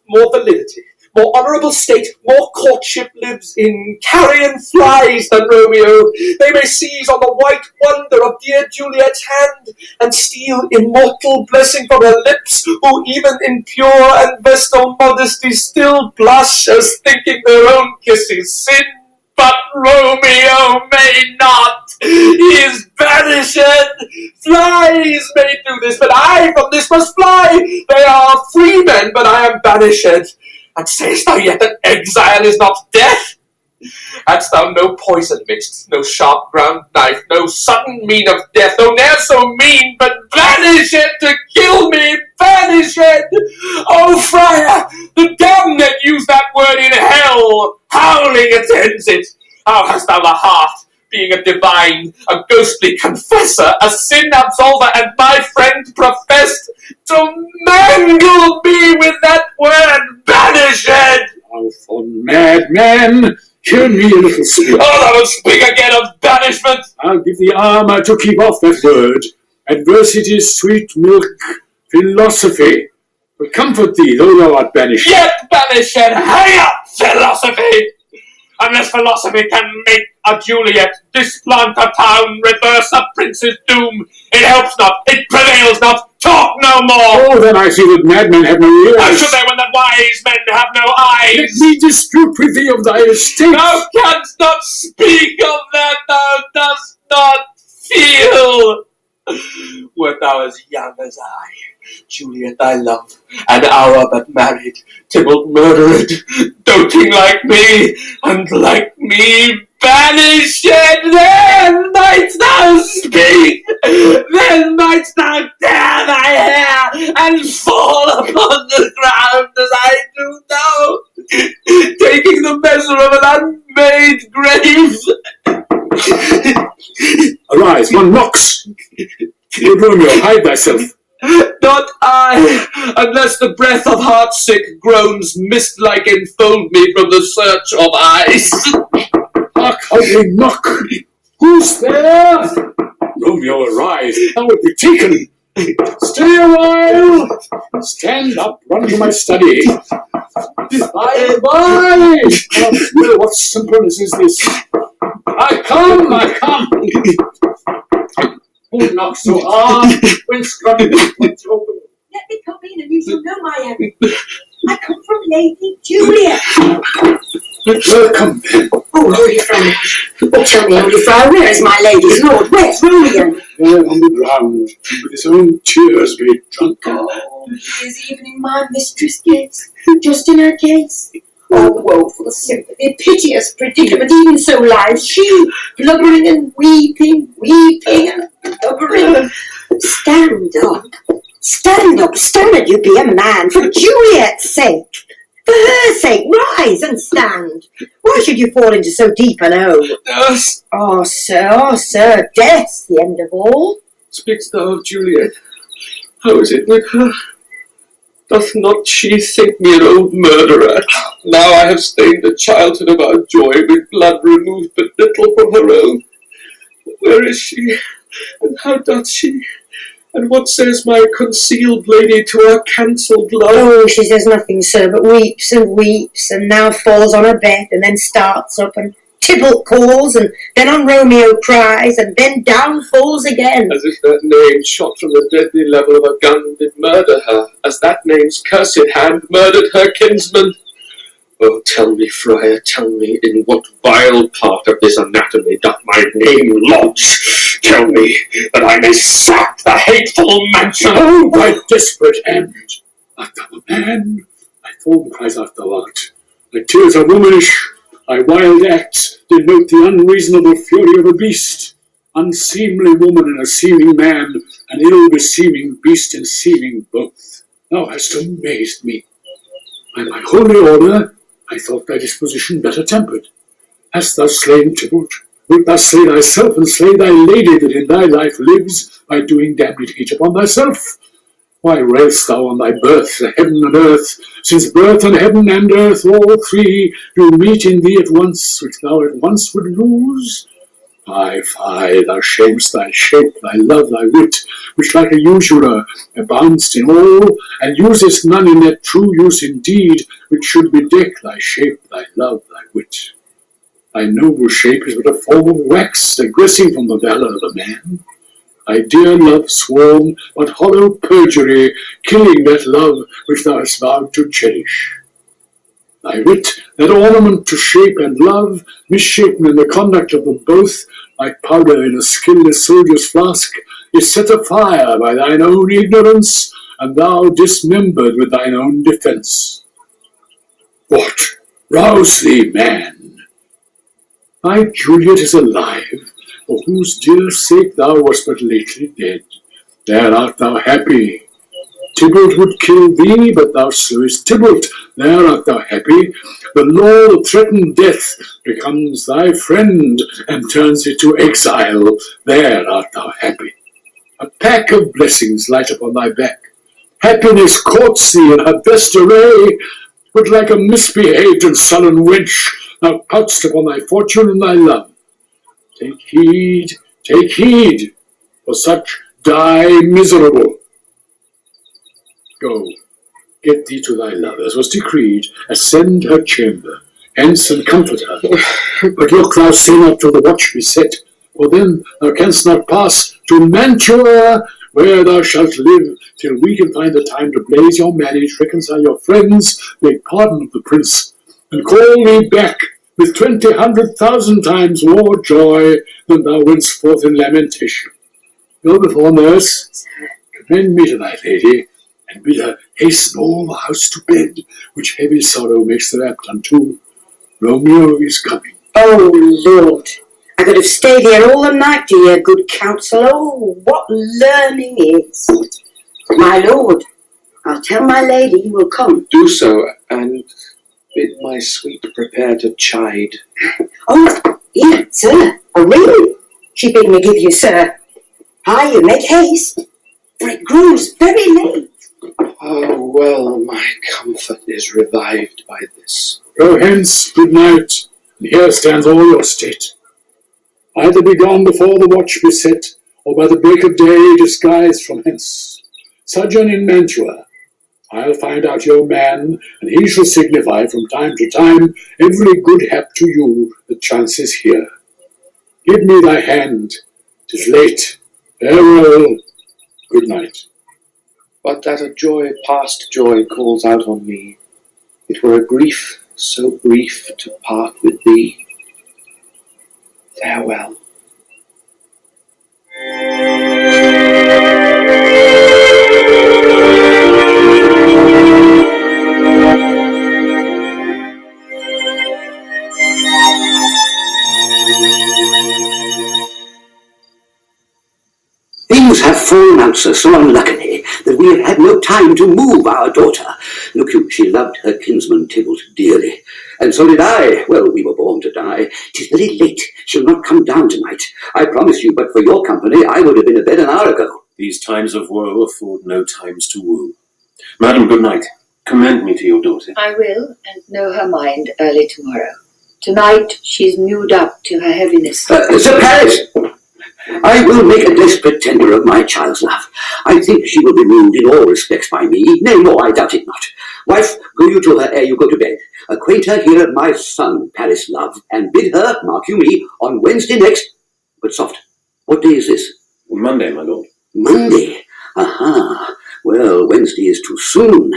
More validity, more honourable state, more courtship lives in carrion flies than Romeo. They may seize on the white wonder of dear Juliet's hand, and steal immortal blessing from her lips, who even in pure and vestal modesty still blush, as thinking their own kisses sin. But Romeo may not. He is banished. Flies may do this, but I from this must fly. They are free men, but I am banished. And sayest thou yet that exile is not death? Hadst thou no poison mixed, no sharp ground knife, no sudden mean of death, though ne'er so mean, but banished to kill me, banished? O friar, the damned use that word in hell, howling attends it. How hast thou the heart, being a divine, a ghostly confessor, a sin absolver, and my friend professed, to mangle me with that word banished? Thou fond madman, hear me a little speak. Oh, thou wilt speak again of banishment. I'll give thee armour to keep off that word. Adversity's sweet milk, philosophy, will comfort thee, though thou art banished. Yet banished, hang up philosophy! Unless philosophy can make a Juliet, displant a town, reverse a prince's doom, it helps not, it prevails not, talk no more! Oh, then I see that madmen have no ears. How should they when that wise men have no eyes? Let me dispute with thee of thy estate. Thou canst not speak of that, thou dost not feel. Wert thou as young as I, Juliet thy love, an hour but married, Tybalt murdered, doting like me, and like me banished, then mightst thou speak, then mightst thou tear thy hair, and fall upon the ground as I do now, taking the measure of an unmade grave. Arise, one knocks. Good Romeo, hide thyself. Not I, unless the breath of heart-sick groans mist-like enfold me from the search of eyes. Hark, how they knock. Who's there? Romeo, arise, thou wilt be taken. Stay a while. Stand up, run to my study. Bye. What simpleness is this? I come. Who knocks so hard? Whence comes it? You shall know my errand. I come from Lady Juliet. Welcome, then. Oh, Holy Friar. Oh, tell me, Holy Friar, where is my lady's lord? Where's Romeo? There on the ground, with his own tears made drunken. Oh, he is even in my mistress' case. Just in her case. Oh, woeful sympathy, piteous predicament, even so lies she, blubbering and weeping and blubbering. Stand up, you be a man, for Juliet's sake. For her sake, rise and stand. Why should you fall into so deep an oath? Oh, sir, death's the end of all. Speak'st thou of Juliet? How is it with her? Doth not she think me an old murderer? Now I have stained the childhood of our joy with blood removed but little from her own. Where is she? And how doth she? And what says my concealed lady to our cancelled love? Oh, she says nothing, sir, but weeps, and now falls on her bed, and then starts up, and Tybalt calls, and then on Romeo cries, and then down falls again. As if that name shot from the deadly level of a gun did murder her, as that name's cursed hand murdered her kinsman. Oh, tell me, friar, tell me, in what vile part of this anatomy doth my name lodge? Tell me, that I may sack the hateful mansion. Oh, thy desperate hand! Art thou a man? Thy form cries out thou art. Thy tears are womanish. Thy wild acts denote the unreasonable fury of a beast. Unseemly woman and a seeming man, an ill-beseeming beast and seeming both. Thou hast amazed me. By my holy order, I thought thy disposition better tempered. Hast thou slain Tybalt? Wilt thou slay thyself and slay thy lady that in thy life lives, by doing damned heat upon thyself? Why rail'st thou on thy birth, heaven and earth, since birth and heaven and earth, all three, do meet in thee at once, which thou at once would lose? Fie, thou shamest thy shape, thy love, thy wit, which like a usurer abound'st in all, and usest none in that true use indeed, which should bedeck thy shape, thy love, thy wit. Thy noble shape is but a form of wax, digressing from the valour of a man. Thy dear love sworn, but hollow perjury, killing that love which thou hast vowed to cherish. Thy wit, that ornament to shape and love, misshapen in the conduct of them both, like powder in a skilless soldier's flask, is set afire by thine own ignorance, and thou dismembered with thine own defence. What? Rouse thee, man! Thy Juliet is alive, for whose dear sake thou wast but lately dead. There art thou happy. Tybalt would kill thee, but thou slewest Tybalt. There art thou happy. The law that threatened death becomes thy friend, and turns it to exile. There art thou happy. A pack of blessings light upon thy back. Happiness courts thee in her best array, but like a misbehaved and sullen wench, thou pout'st upon thy fortune and thy love. Take heed, for such die miserable. Go, get thee to thy love, as was decreed, ascend her chamber, hence and comfort her. But look thou say not till the watch be set, for then thou canst not pass to Mantua, where thou shalt live till we can find the time to blaze your marriage, reconcile your friends, make pardon of the prince, and call thee back with 20,100,000 times more joy than thou wentst forth in lamentation. Go before nurse, commend me to thy lady, and bid her hasten all the house to bed, which heavy sorrow makes them apt unto. Romeo is coming. Oh, Lord, I could have stayed here all the night to hear good counsel. Oh, what learning is. My lord, I'll tell my lady you will come. Do so, and bid my sweet prepare to chide. Oh, here, sir, a ring. She bid me give you, sir. Hie you, make haste, for it grows very late. Oh, well, my comfort is revived by this. Go hence, good night, and here stands all your state. Either be gone before the watch be set, or by the break of day disguised from hence. Sojourn in Mantua. I'll find out your man, and he shall signify from time to time every good hap to you that chances here. Give me thy hand. 'Tis late. Farewell. Good night. But that a joy past joy calls out on me, it were a grief so brief to part with thee. Farewell. Things have fallen out so unluckily that we have had no time to move our daughter. Look you, she loved her kinsman Tybalt dearly, and so did I. Well, we were born to die. 'Tis very late. She'll not come down tonight. I promise you, but for your company, I would have been to bed an hour ago. These times of woe afford no times to woo. Madam, good night. Commend me to your daughter. I will, and know her mind early tomorrow. Tonight she's mewed up to her heaviness. Sir Paris! I will make a desperate tender of my child's love. I think she will be moved in all respects by me. Nay, more, I doubt it not. Wife, go you to her ere you go to bed. Acquaint her here my son, Paris love, and bid her, mark you me, on Wednesday next. But soft, what day is this? Monday, my lord. Monday? Aha. Well, Wednesday is too soon.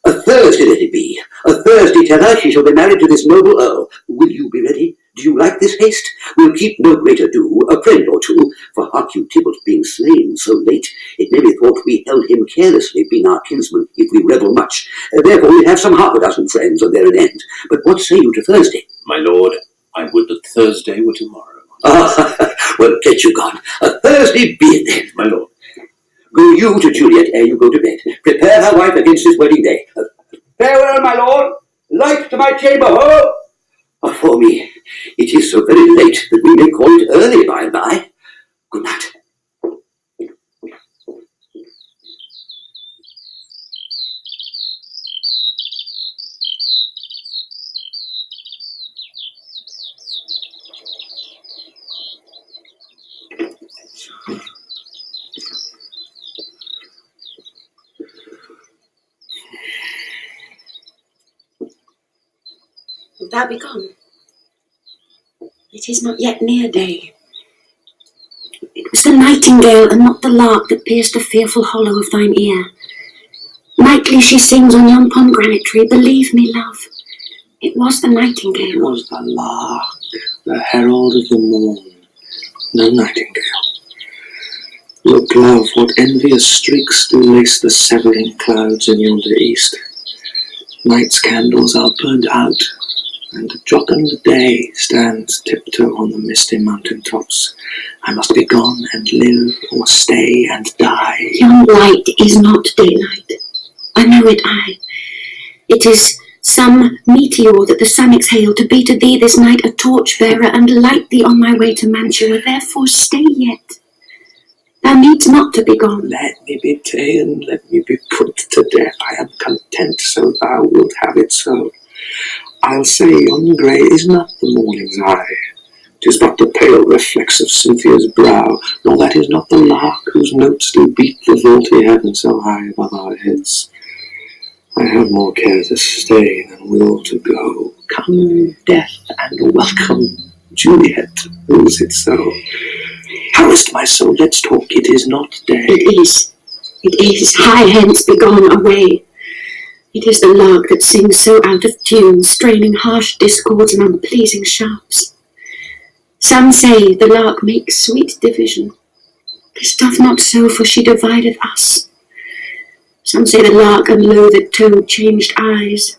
A Thursday let it be. A Thursday tell her she shall be married to this noble earl. Will you be ready? Do you like this haste? We'll keep no great ado, a friend or two, for hark you, Tybalt being slain so late, it may be thought we held him carelessly, being our kinsman, if we revel much. Therefore we have some half a dozen friends, and they're an end. But what say you to Thursday? My lord, I would that Thursday were tomorrow. Ah, well, get you gone. A Thursday be it then. My lord. Go you to Juliet ere you go to bed. Prepare her wife against this wedding day. Farewell, my lord. Light to my chamber, ho! For me, it is so very late that we may call it early by and by. Good night. Wilt thou be gone? It is not yet near day. It was the nightingale and not the lark that pierced the fearful hollow of thine ear. Nightly she sings on yon pomegranate tree. Believe me, love, it was the nightingale. It was the lark, the herald of the morn, no nightingale. Look, love, what envious streaks do lace the settling clouds in yonder east. Night's candles are burnt out, and jocund day stands tiptoe on the misty mountain tops. I must be gone and live, or stay and die. Yon light is not daylight. I know it, It is some meteor that the sun exhaled to be to thee this night a torch-bearer and light thee on my way to Mantua. Therefore stay yet. Thou needst not to be gone. Let me be ta'en, let me be put to death. I am content, so thou wilt have it so. I'll say yon grey is not the morning's eye. 'Tis but the pale reflex of Cynthia's brow, nor that is not the lark whose notes do beat the vaulty heaven so high above our heads. I have more care to stay than will to go. Come, death, and welcome, Juliet, rules it so. Harassed my soul, let's talk, it is not day. It is, hie hence, be gone, away. It is the lark that sings so out of tune, straining harsh discords and unpleasing sharps. Some say the lark makes sweet division. This doth not so, for she divideth us. Some say the lark and loathed toad changed eyes.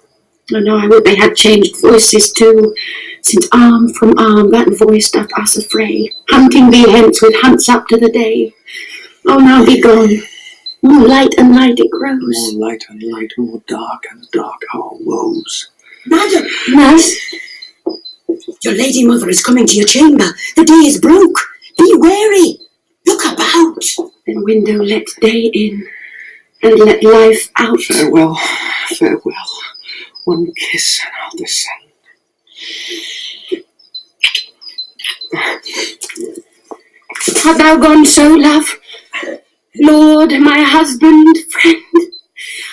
Oh no, I would they had changed voices too, since arm from arm that voice doth us affray, hunting thee hence with hunts up to the day. Oh, now be gone. More light and light it grows. More light and light, more dark and dark our woes. Madam, Nurse, your lady mother is coming to your chamber. The day is broke. Be wary. Look about. then window let day in, and let life out. Farewell, farewell. One kiss and I'll descend. Art thou gone so, love? Lord, my husband, friend,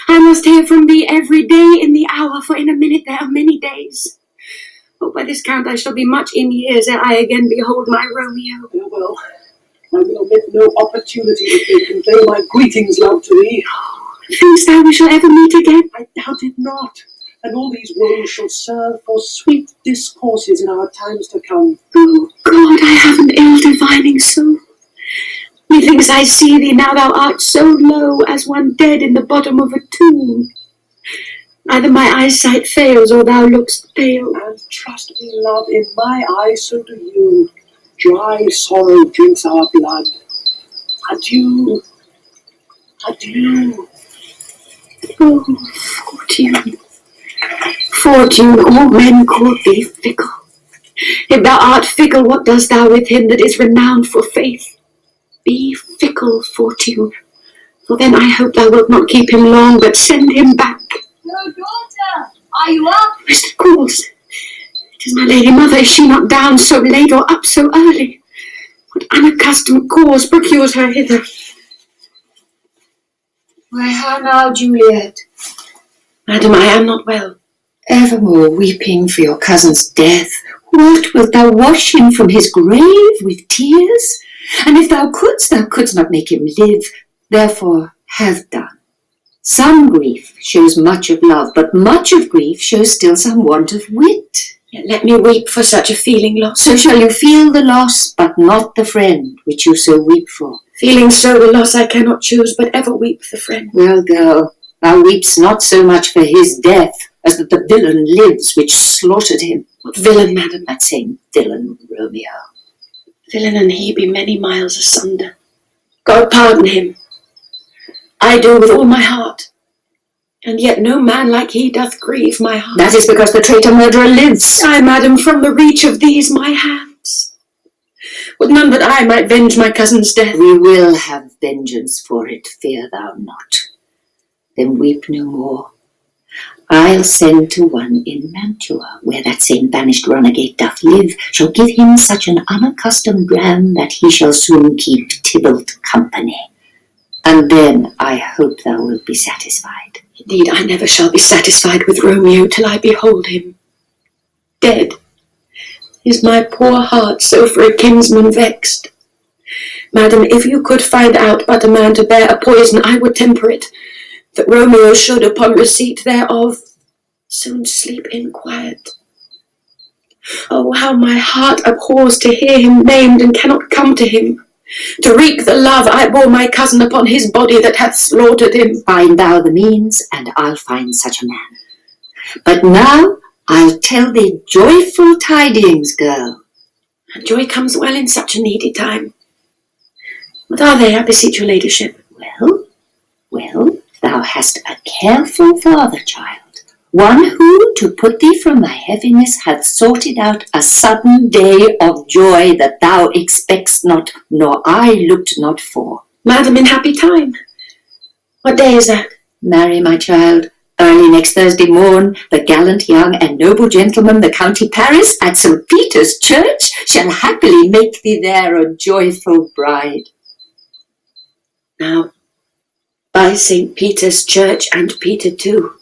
I must hear from thee every day in the hour, for in a minute there are many days. Oh, by this count I shall be much in years ere I again behold my Romeo. Farewell. I will omit no opportunity to convey my greetings, love, to thee. Thinkst thou we shall ever meet again? I doubt it not, and all these woes shall serve for sweet discourses in our times to come. Oh God, I have an ill-divining soul. Methinks I see thee now thou art so low as one dead in the bottom of a tomb. Either my eyesight fails or thou look'st pale. And trust me, love, in my eyes so do you. Dry sorrow drinks our blood. Adieu, adieu. Oh, Fortune, Fortune, all men call thee fickle. If thou art fickle, what dost thou with him that is renowned for faith? Be fickle, Fortune, for then I hope thou wilt not keep him long, but send him back. Your daughter, are you up? Mr. Calls. It is my lady mother. Is she not down so late or up so early? What unaccustomed cause procures her hither? Why, how now, Juliet? Madam, I am not well. Evermore weeping for your cousin's death. What, wilt thou wash him from his grave with tears? And if thou couldst not make him live. Therefore have done. Some grief shows much of love, but much of grief shows still some want of wit. Yet let me weep for such a feeling loss. So shall you feel the loss, but not the friend which you so weep for. Feeling so the loss I cannot choose, but ever weep the friend. Well, girl, thou weepst not so much for his death as that the villain lives which slaughtered him. What villain, madam? That same villain, Romeo. Villain and he be many miles asunder. God pardon him. I do with all my heart. And yet no man like he doth grieve my heart. That is because the traitor murderer lives. Ay, madam, from the reach of these my hands. Would none but I might venge my cousin's death. We will have vengeance for it, fear thou not. Then weep no more. I'll send to one in Mantua, where that same banished runagate doth live, shall give him such an unaccustomed dram that he shall soon keep Tybalt company. And then I hope thou wilt be satisfied. Indeed, I never shall be satisfied with Romeo till I behold him. Dead is my poor heart so for a kinsman vexed. Madam, if you could find out but a man to bear a poison, I would temper it, that Romeo should, upon receipt thereof, soon sleep in quiet. Oh, how my heart abhors to hear him named and cannot come to him, to wreak the love I bore my cousin upon his body that hath slaughtered him. Find thou the means, and I'll find such a man. But now I'll tell thee joyful tidings, girl. And joy comes well in such a needy time. What are they, I beseech your ladyship? Well, thou hast a careful father, child, one who, to put thee from thy heaviness, hath sorted out a sudden day of joy that thou expect'st not, nor I looked not for. Madam, in happy time. What day is that? Marry, my child, early next Thursday morn, the gallant young and noble gentleman, the County Paris, at St. Peter's Church, shall happily make thee there a joyful bride. Now, by St. Peter's Church, and Peter too,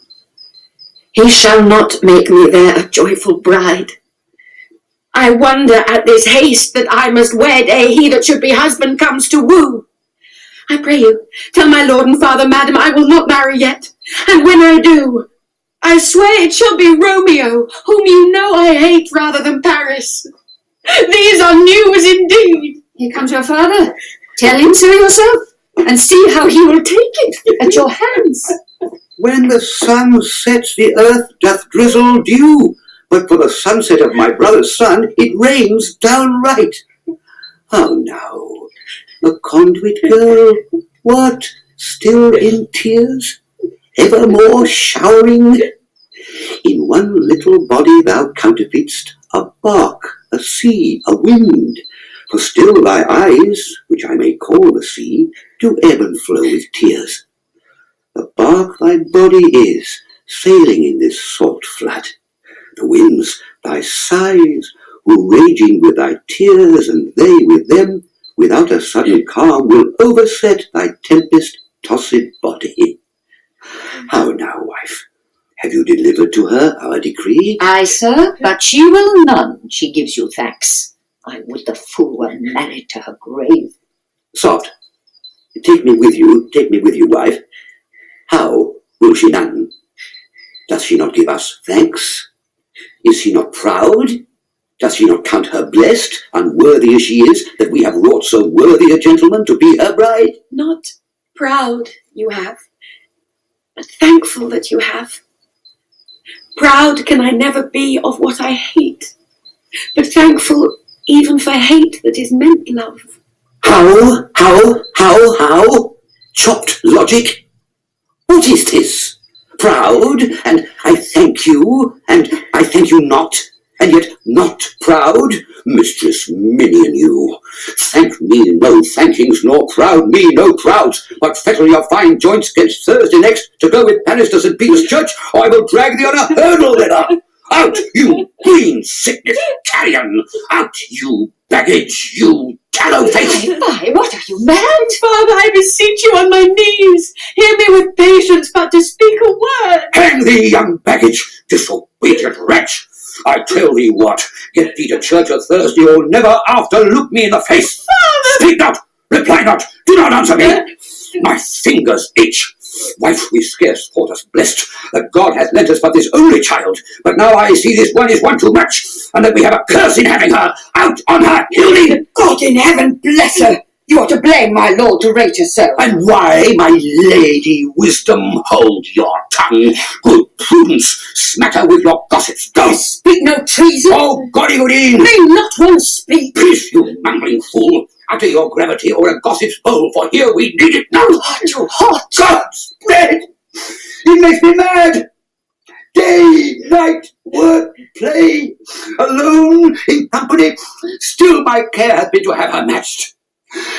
he shall not make me there a joyful bride. I wonder at this haste that I must wed, ere he that should be husband comes to woo. I pray you, tell my lord and father, madam, I will not marry yet, and when I do, I swear it shall be Romeo, whom you know I hate rather than Paris. These are news indeed. Here comes your father. Tell him so yourself, and see how he will take it at your hands. When the sun sets, the earth doth drizzle dew, but for the sunset of my brother's son, it rains downright. How now, a conduit girl, what, still in tears, evermore showering? In one little body thou counterfeit'st a bark, a sea, a wind, for still thy eyes, which I may call the sea, do ebb and flow with tears. The bark thy body is, sailing in this salt flood. The winds thy sighs, who raging with thy tears, and they with them, without a sudden calm, will overset thy tempest-tossed body. How now, wife? Have you delivered to her our decree? Aye, sir, but she will none, she gives you thanks. I would the fool were married to her grave. Soft, take me with you, wife. How will she none? Does she not give us thanks? Is she not proud? Does she not count her blessed, unworthy as she is, that we have wrought so worthy a gentleman to be her bride? Not proud you have, but thankful that you have. Proud can I never be of what I hate, but thankful even for hate that is meant love. How? Chopped logic? What is this? Proud, and I thank you, and I thank you not, and yet not proud? Mistress minion you, thank me no thankings, nor proud me no prouds, but fettle your fine joints against Thursday next to go with Paris to St. Peter's Church, or I will drag thee on a hurdle thither. Out, you green sickness carrion! Out, you baggage, you tallow face! Fie, what are you, mad? Father, I beseech you on my knees. Hear me with patience, but to speak a word. Hang thee, young baggage, disobedient wretch! I tell thee what, get thee to church o' Thursday, or never after look me in the face. Father! Speak not, reply not, do not answer me. My fingers itch. Wife, we scarce thought us blessed that God hath lent us but this only child, but now I see this one is one too much, and that we have a curse in having her. Out on her, Hildy! God in heaven bless her! You are to blame, my lord, to rate her so. And why, my lady wisdom? Hold your tongue. Good prudence, smatter with your gossips. Go! Speak no treason. Oh, Goddy Houdin! May not one speak. Peace, you mumbling fool. Utter your gravity or a gossip's bowl, for here we need it now. Too hot. God's bread! It makes me mad. Day, night, work, play, alone, in company. Still my care hath been to have her matched.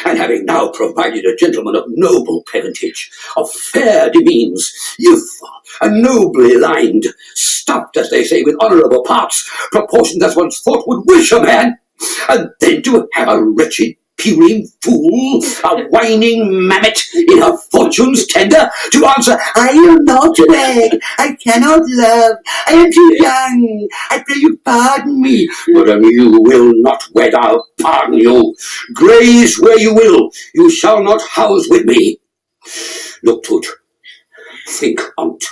And having now provided a gentleman of noble parentage, of fair demeans, youthful and nobly lined, stuffed, as they say, with honourable parts, proportioned as one's thought would wish a man, and then to have a wretched puling fool, a whining mammet in her fortune's tender, to answer, I will not beg, I cannot love, I am too young, I pray you pardon me, but you will not wed, I'll pardon you. Graze where you will, you shall not house with me. Look to't, think on't,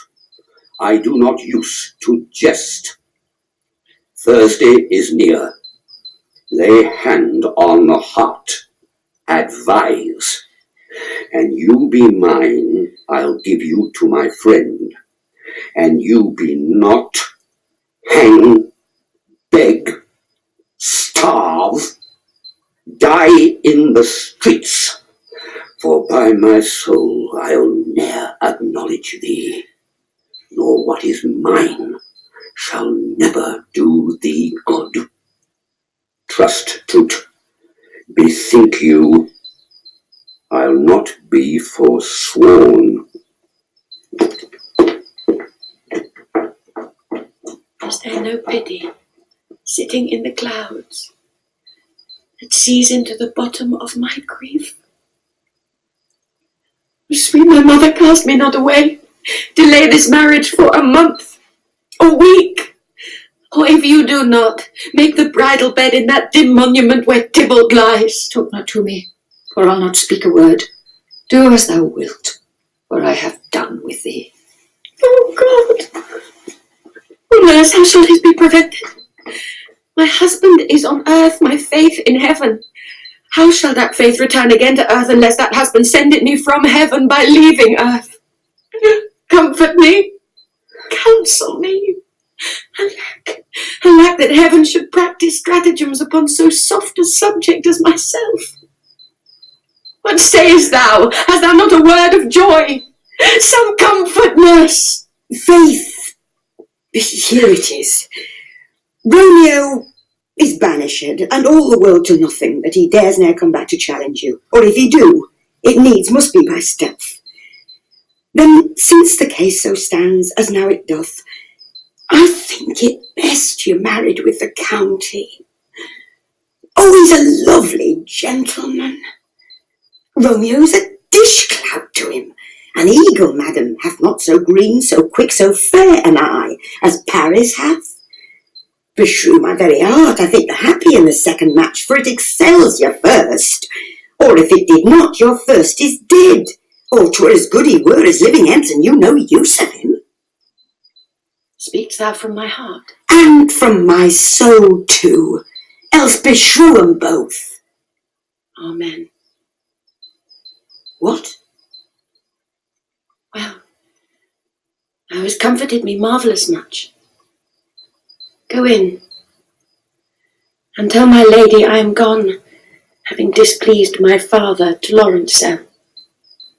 I do not use to jest. Thursday is near. Lay hand on the heart, advise, and you be mine, I'll give you to my friend, and you be not, hang, beg, starve, die in the streets, for by my soul I'll ne'er acknowledge thee, nor what is mine shall never do thee good. Trust to't, bethink you, I'll not be forsworn. Is there no pity, sitting in the clouds, that sees into the bottom of my grief? Sweet my mother, cast me not away. Delay this marriage for a month, a week. Or if you do not, make the bridal bed in that dim monument where Tybalt lies. Talk not to me, for I'll not speak a word. Do as thou wilt, for I have done with thee. Oh God! Oh nurse, how shall this be prevented? My husband is on earth, my faith in heaven. How shall that faith return again to earth unless that husband send it me from heaven by leaving earth? Comfort me, counsel me. Alack that heaven should practice stratagems upon so soft a subject as myself. What sayest thou? Hast thou not a word of joy? Some comfort, nurse. Faith. Here it is. Romeo is banished, and all the world to nothing, that he dares ne'er come back to challenge you. Or if he do, it needs must be by stealth. Then, since the case so stands, as now it doth, I think it best you married with the county. Oh, he's a lovely gentleman. Romeo's a dish-clout to him. An eagle, madam, hath not so green, so quick, so fair an eye as Paris hath. Beshrew my very heart, I think the happy in the second match, for it excels your first. Or if it did not, your first is dead, Oh, 'twere as good he were as living ends, and you no use of him. Speaks thou from my heart? And from my soul too, else beshrew 'em both. Amen. What? Well, thou hast comforted me marvellous much. Go in, and tell my lady I am gone, having displeased my father, to Lawrencell,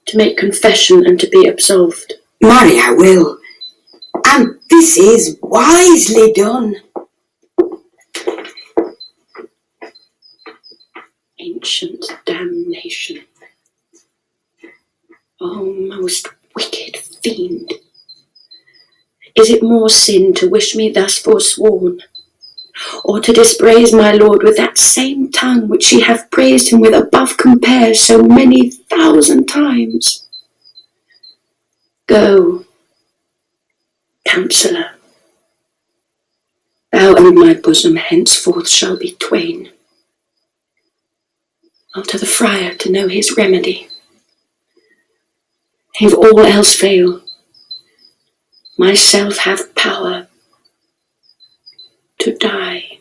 to make confession and to be absolved. Marry, I will, and this is wisely done. Ancient damnation. O most wicked fiend! Is it more sin to wish me thus forsworn, or to dispraise my lord with that same tongue which she hath praised him with above compare so many thousand times? Go, counsellor, thou and my bosom henceforth shall be twain. I'll to the friar to know his remedy. If all else fail, myself have power to die.